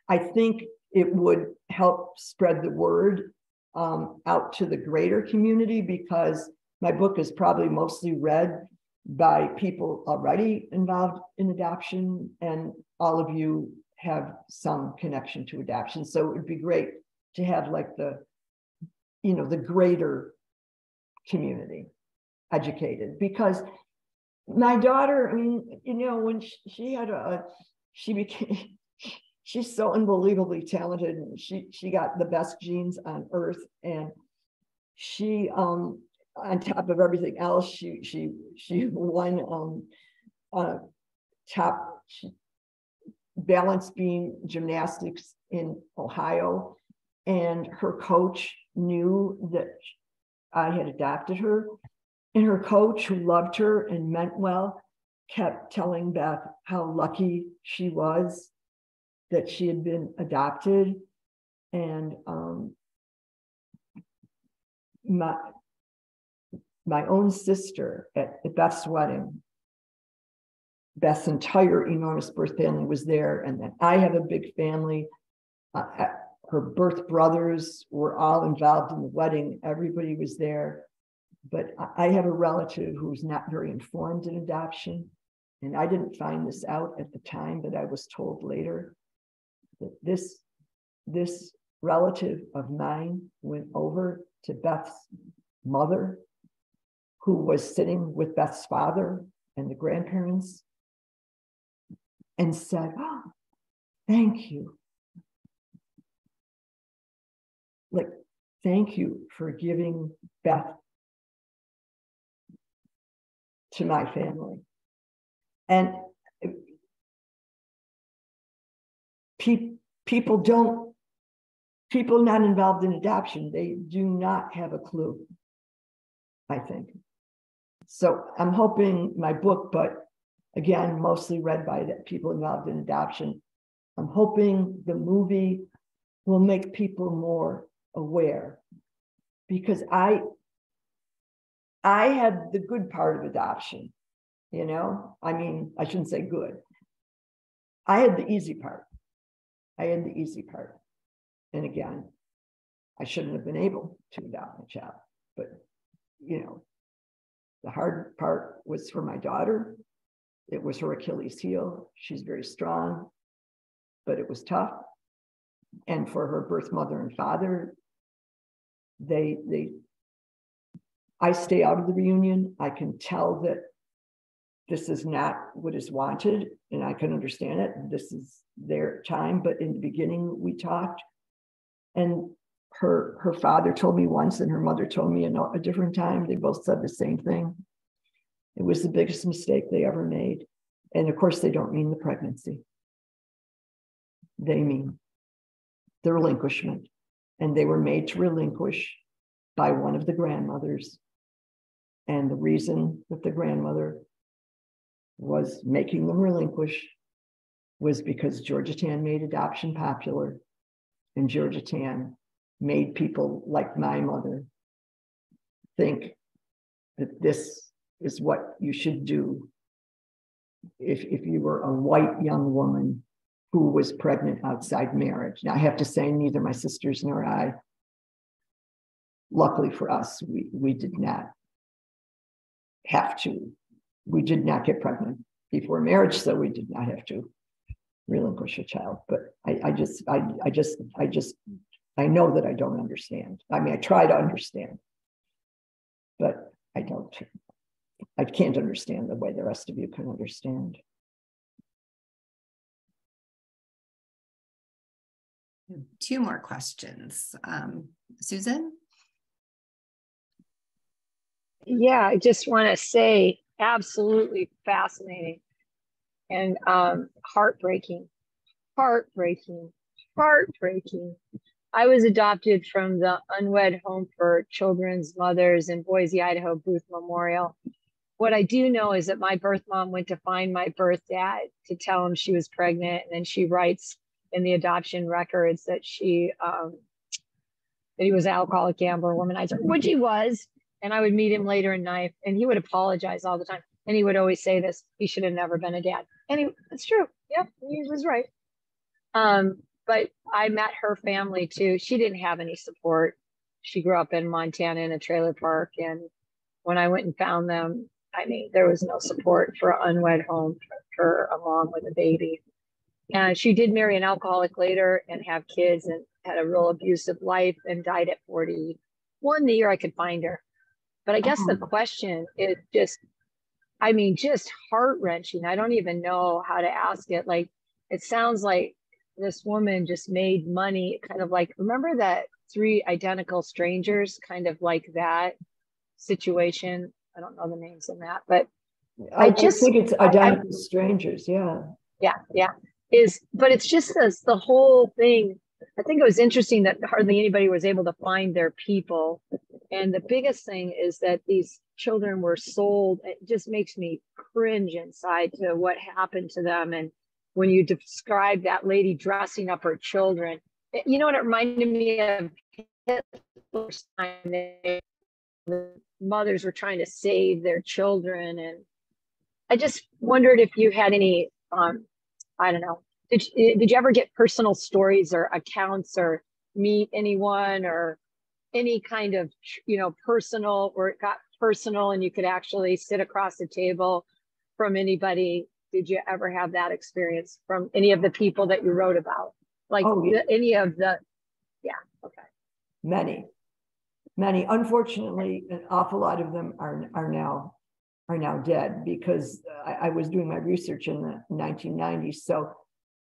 I think it would help spread the word out to the greater community, because my book is probably mostly read by people already involved in adoption, and all of you have some connection to adoption. So it would be great to have like the greater community educated, because my daughter, I mean, when she had she's so unbelievably talented, and she got the best genes on earth, and she, on top of everything else, she won top balance beam gymnastics in Ohio, and her coach knew that I had adopted her. And her coach, who loved her and meant well, kept telling Beth how lucky she was that she had been adopted. And my own sister at Beth's wedding, Beth's entire enormous birth family was there. And then I have a big family. Her birth brothers were all involved in the wedding. Everybody was there. But I have a relative who's not very informed in adoption. And I didn't find this out at the time, but I was told later that this relative of mine went over to Beth's mother, who was sitting with Beth's father and the grandparents, and said, "Oh, thank you. Thank you for giving Beth to my family." And people not involved in adoption, they do not have a clue, I think. So I'm hoping my book, but again, mostly read by the people involved in adoption, I'm hoping the movie will make people more aware, because I had the good part of adoption, I mean, I shouldn't say good. I had the easy part. And again, I shouldn't have been able to adopt my child. But, you know, the hard part was for my daughter. It was her Achilles heel. She's very strong, but it was tough. And for her birth mother and father, I stay out of the reunion. I can tell that this is not what is wanted, and I can understand it. This is their time. But in the beginning, we talked, and her father told me once, and her mother told me a different time. They both said the same thing. It was the biggest mistake they ever made. And of course, they don't mean the pregnancy. They mean the relinquishment. And they were made to relinquish by one of the grandmothers. And the reason that the grandmother was making them relinquish was because Georgia Tann made adoption popular, and Georgia Tann made people like my mother think that this is what you should do if you were a white young woman who was pregnant outside marriage. Now, I have to say, neither my sisters nor I, luckily for us, we did not have to. We did not get pregnant before marriage, so we did not have to relinquish a child. But I know that I don't understand. I mean, I try to understand, but I don't. I can't understand the way the rest of you can understand. Two more questions. Susan? Yeah, I just want to say absolutely fascinating and heartbreaking. I was adopted from the Unwed Home for Children's Mothers in Boise, Idaho, Booth Memorial. What I do know is that my birth mom went to find my birth dad to tell him she was pregnant. And then she writes in the adoption records that that he was an alcoholic gambler, womanizer, which he was. And I would meet him later in life, and he would apologize all the time. And he would always say this: he should have never been a dad. And it's true. Yep, he was right. But I met her family too. She didn't have any support. She grew up in Montana in a trailer park. And when I went and found them, I mean, there was no support for an unwed home for her along with a baby. And she did marry an alcoholic later and have kids and had a real abusive life and died at 41 the year I could find her. But I guess the question is just heart-wrenching. I don't even know how to ask it. Like, it sounds like this woman just made money, kind of like, remember that Three Identical Strangers, kind of like that situation. I don't know the names in that, but I think it's Identical Strangers. Yeah. Yeah. But it's just the whole thing. I think it was interesting that hardly anybody was able to find their people. And the biggest thing is that these children were sold. It just makes me cringe inside to what happened to them. And when you describe that lady dressing up her children, you know what it reminded me of? Hitler's time. The mothers were trying to save their children. And I just wondered if you had any, I don't know, did you ever get personal stories or accounts or meet anyone or any kind of, personal, or it got personal and you could actually sit across the table from anybody? Did you ever have that experience from any of the people that you wrote about? Like any of the, yeah, okay. Many. Unfortunately, an awful lot of them are now dead, because I was doing my research in the 1990s. So,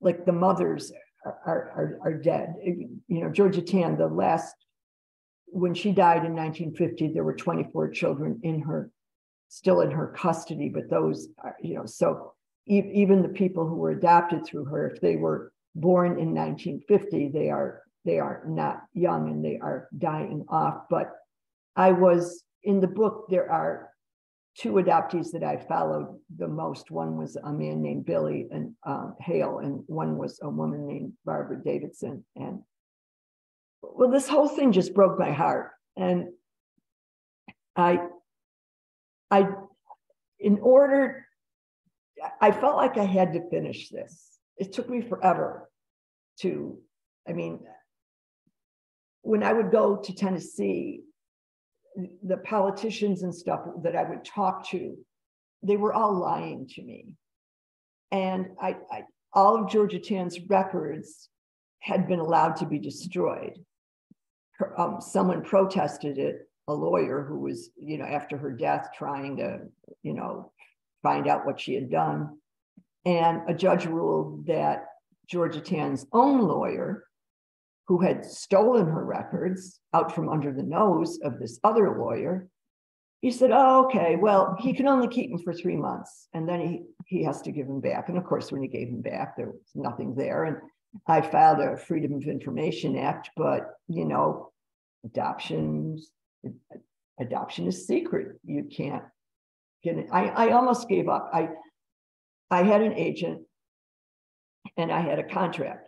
like, the mothers are dead. Georgia Tann, when she died in 1950, there were 24 children still in her custody. But those are, so even the people who were adopted through her, if they were born in 1950, they are not young and they are dying off. But in the book, there are two adoptees that I followed the most. One was a man named Billy and Hale, and one was a woman named Barbara Davidson. And well, this whole thing just broke my heart. And I felt like I had to finish this. It took me forever when I would go to Tennessee, the politicians and stuff that I would talk to, they were all lying to me. And all of Georgia Tan's records had been allowed to be destroyed. Someone protested it, a lawyer who was, after her death, trying to, find out what she had done. And a judge ruled that Georgia Tan's own lawyer, who had stolen her records out from under the nose of this other lawyer, he said, oh, okay, well, he can only keep them for 3 months, and then he has to give them back. And of course, when he gave them back, there was nothing there. And I filed a Freedom of Information Act, but, adoption is secret. You can't get it. I almost gave up. I had an agent and I had a contract,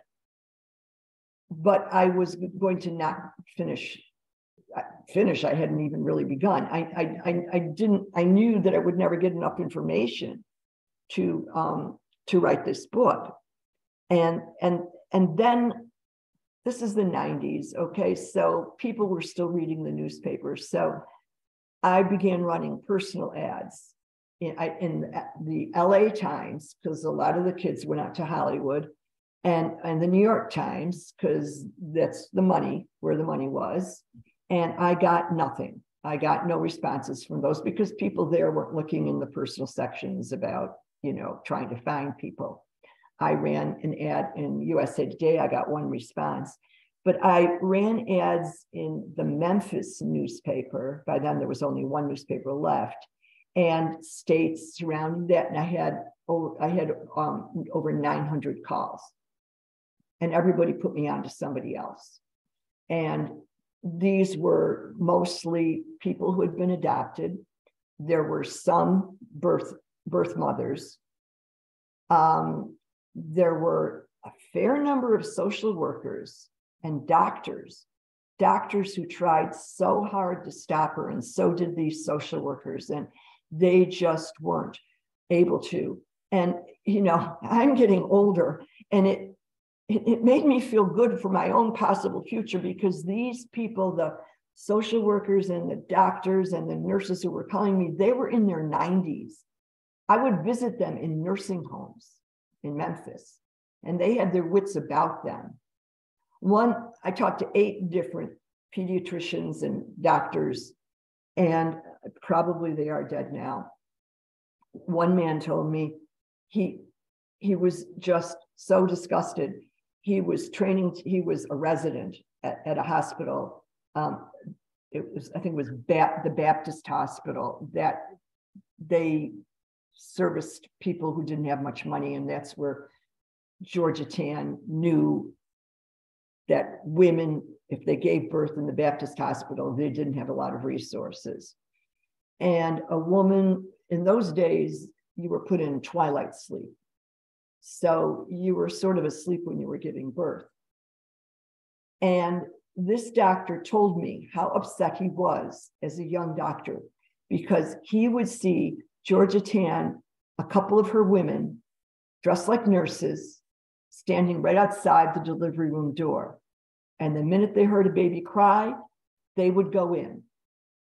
but I was going to not finish. I hadn't even really begun. I knew that I would never get enough information to write this book. And then this is the 90s. Okay. So people were still reading the newspapers. So I began running personal ads in the LA Times, because a lot of the kids went out to Hollywood, and the New York Times, because that's where the money was. And I got nothing. I got no responses from those because people there weren't looking in the personal sections about, trying to find people. I ran an ad in USA Today. I got one response, but I ran ads in the Memphis newspaper. By then there was only one newspaper left, and states surrounding that. And I had over 900 calls, and everybody put me on to somebody else. And these were mostly people who had been adopted. There were some birth mothers. There were a fair number of social workers and doctors who tried so hard to stop her, and so did these social workers, and they just weren't able to. And, I'm getting older, and it made me feel good for my own possible future, because these people, the social workers and the doctors and the nurses who were calling me, they were in their 90s. I would visit them in nursing homes in Memphis, and they had their wits about them. I talked to 8 different pediatricians and doctors, and probably they are dead now. One man told me he was just so disgusted. He was a resident at a hospital. I think it was the Baptist hospital, that they serviced people who didn't have much money. And that's where Georgia Tan knew that women, if they gave birth in the Baptist hospital, they didn't have a lot of resources. And a woman, in those days, you were put in twilight sleep. So you were sort of asleep when you were giving birth. And this doctor told me how upset he was as a young doctor, because he would see Georgia Tan, a couple of her women dressed like nurses, standing right outside the delivery room door. And the minute they heard a baby cry, they would go in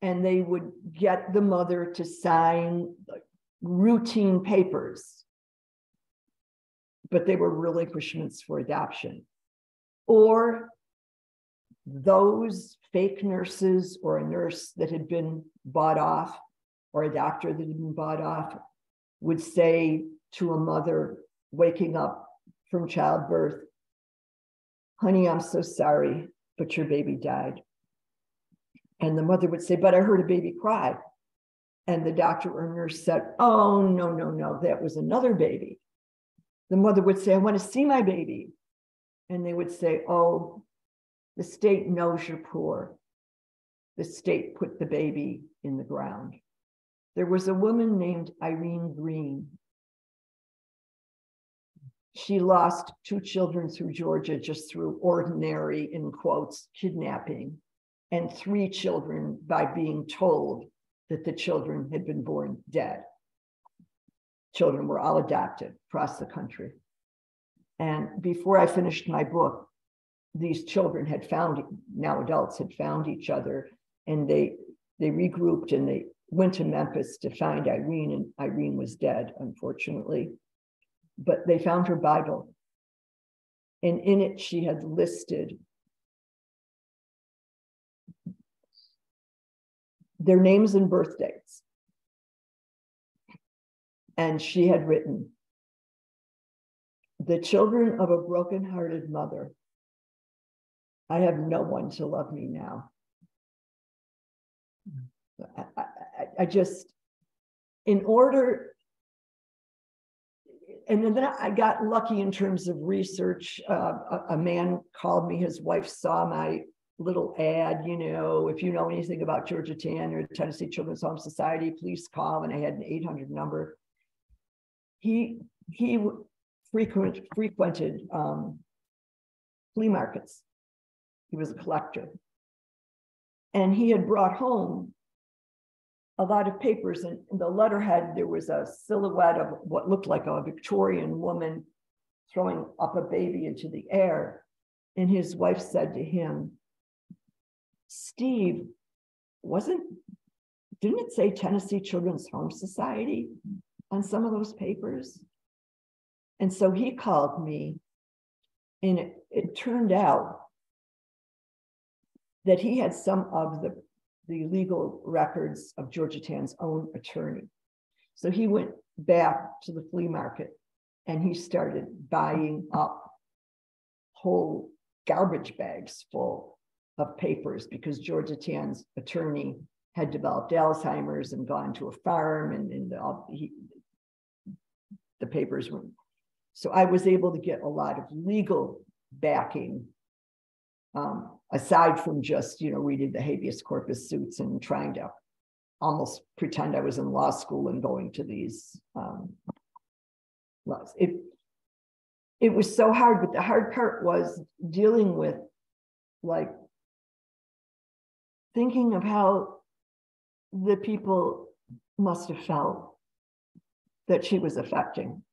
and they would get the mother to sign routine papers, but they were relinquishments for adoption. Or those fake nurses, or a nurse that had been bought off, or a doctor that had been bought off, would say to a mother waking up from childbirth, honey, I'm so sorry, but your baby died. And the mother would say, but I heard a baby cry. And the doctor or nurse said, oh, no, that was another baby. The mother would say, I want to see my baby. And they would say, oh, the state knows you're poor. The state put the baby in the ground. There was a woman named Irene Green. She lost 2 children through Georgia just through ordinary, in quotes, kidnapping, and 3 children by being told that the children had been born dead. Children were all adopted across the country. And before I finished my book, these children had found, now adults had found each other, and they regrouped and they went to Memphis to find Irene, and Irene was dead, unfortunately. But they found her Bible, and in it she had listed their names and birth dates. And she had written, "The children of a broken-hearted mother, I have no one to love me now." I just, in order, and then I got lucky in terms of research. A man called me, his wife saw my little ad, you know, if you know anything about Georgetown or Tennessee Children's Home Society, please call. And I had an 800 number. He frequented flea markets. He was a collector. And he had brought home a lot of papers, and in the letterhead, there was a silhouette of what looked like a Victorian woman throwing up a baby into the air. And his wife said to him, "Steve, didn't it say Tennessee Children's Home Society on some of those papers?" And so he called me, and it turned out that he had some of the legal records of Georgetown's own attorney. So he went back to the flea market and he started buying up whole garbage bags full of papers, because Georgetown's attorney had developed Alzheimer's and gone to a farm, and the papers were. So I was able to get a lot of legal backing, aside from just, reading the habeas corpus suits and trying to almost pretend I was in law school and going to these laws. It was so hard, but the hard part was dealing with, like, thinking of how the people must have felt that she was affecting.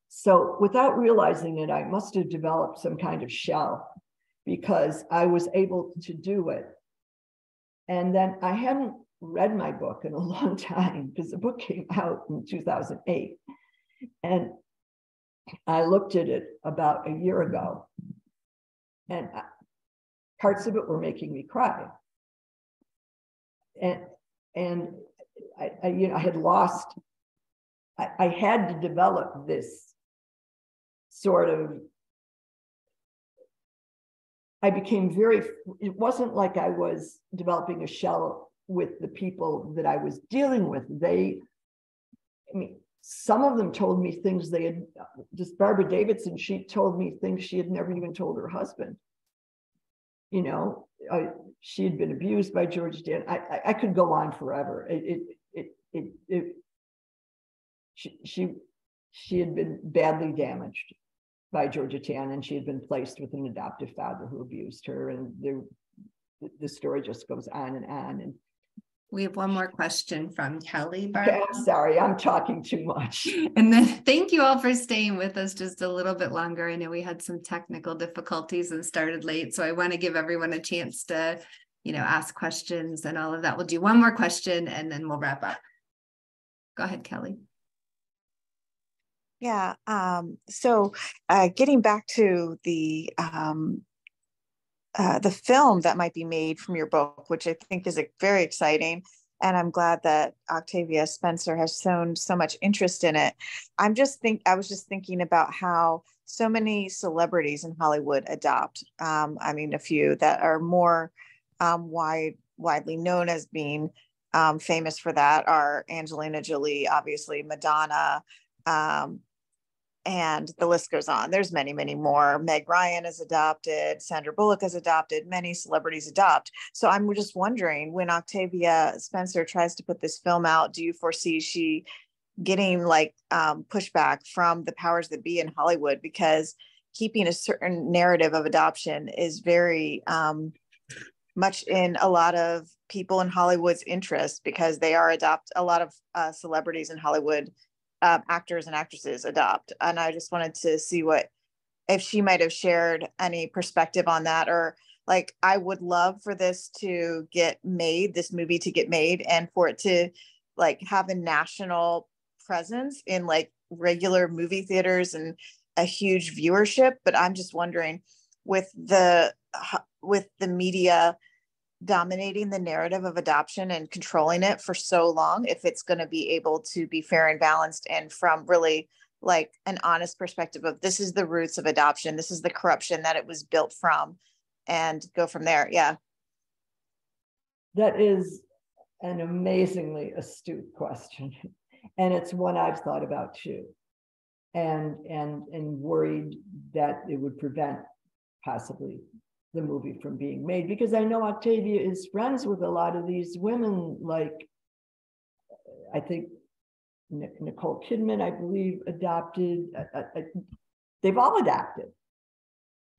So without realizing it, I must have developed some kind of shell, because I was able to do it. And then I hadn't read my book in a long time, because the book came out in 2008. And I looked at it about a year ago, and parts of it were making me cry. And I had lost, I had to develop this sort of, I became it wasn't like I was developing a shell with the people that I was dealing with. Some of them told me things they had, this Barbara Davidson, she told me things she had never even told her husband. She had been abused by Georgetown. I could go on forever. She had been badly damaged by Georgetown, and she had been placed with an adoptive father who abused her. And the story just goes on and on. And we have one more question from Kelly. Okay, I'm sorry, I'm talking too much. And then thank you all for staying with us just a little bit longer. I know we had some technical difficulties and started late, so I want to give everyone a chance to, ask questions and all of that. We'll do one more question and then we'll wrap up. Go ahead, Kelly. Yeah. So getting back to the film that might be made from your book, which I think is very exciting. And I'm glad that Octavia Spencer has shown so much interest in it. I was just thinking about how so many celebrities in Hollywood adopt. A few that are more widely known as being famous for that are Angelina Jolie, obviously Madonna, and the list goes on. There's many, many more. Meg Ryan is adopted. Sandra Bullock is adopted. Many celebrities adopt. So I'm just wondering, when Octavia Spencer tries to put this film out, do you foresee she getting pushback from the powers that be in Hollywood? Because keeping a certain narrative of adoption is very much in a lot of people in Hollywood's interest, because they are a lot of celebrities in Hollywood, actors and actresses adopt. And I just wanted to see what if she might have shared any perspective on that, or like, I would love for this to get made, this movie to get made, and for it to like have a national presence in like regular movie theaters and a huge viewership. But I'm just wondering, with the media dominating the narrative of adoption and controlling it for so long, if it's going to be able to be fair and balanced, and from really like an honest perspective of, this is the roots of adoption, this is the corruption that it was built from, and go from there. Yeah. That is an amazingly astute question. And it's one I've thought about too. And worried that it would prevent possibly the movie from being made, because I know Octavia is friends with a lot of these women, like I think Nicole Kidman, I believe, adopted. They've all adopted,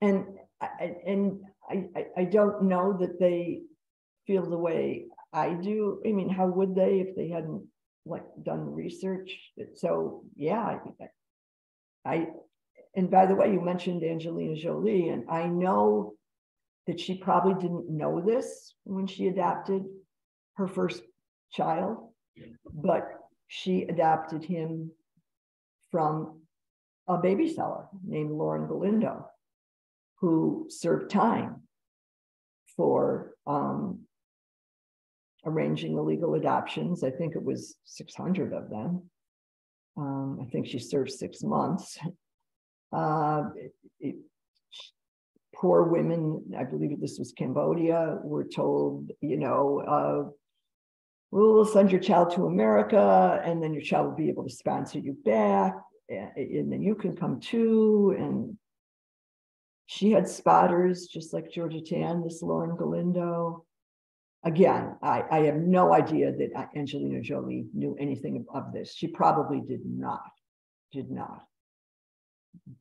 and I don't know that they feel the way I do. I mean, how would they if they hadn't like done research? So yeah, and by the way, you mentioned Angelina Jolie, and I know that she probably didn't know this when she adopted her first child, but she adopted him from a baby seller named Lauren Galindo, who served time for arranging illegal adoptions. I think it was 600 of them. I think she served 6 months. Poor women, I believe this was Cambodia, were told, we'll send your child to America, and then your child will be able to sponsor you back, and then you can come too. And she had spotters, just like Georgia Tan, this Lauren Galindo. Again, I have no idea that Angelina Jolie knew anything of this. She probably did not.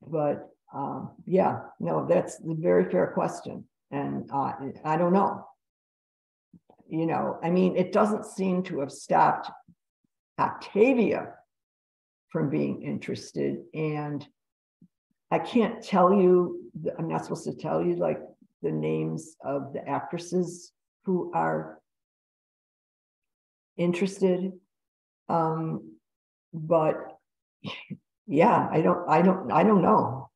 But yeah, no, that's a very fair question. And I don't know. I mean, it doesn't seem to have stopped Octavia from being interested. And I can't tell you, I'm not supposed to tell you like the names of the actresses who are interested. But yeah, I don't know.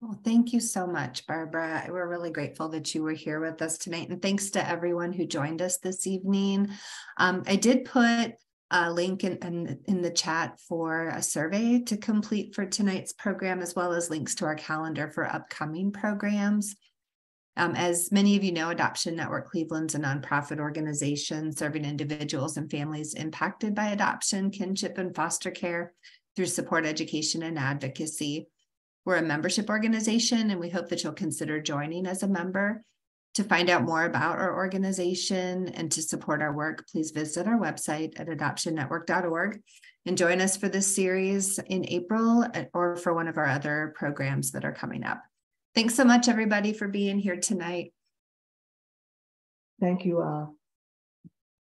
Well, thank you so much, Barbara. We're really grateful that you were here with us tonight. And thanks to everyone who joined us this evening. I did put a link in the chat for a survey to complete for tonight's program, as well as links to our calendar for upcoming programs. As many of you know, Adoption Network Cleveland's a nonprofit organization serving individuals and families impacted by adoption, kinship, and foster care through support, education, and advocacy. We're a membership organization, and we hope that you'll consider joining as a member. To find out more about our organization and to support our work, please visit our website at adoptionnetwork.org and join us for this series in April or for one of our other programs that are coming up. Thanks so much, everybody, for being here tonight. Thank you all.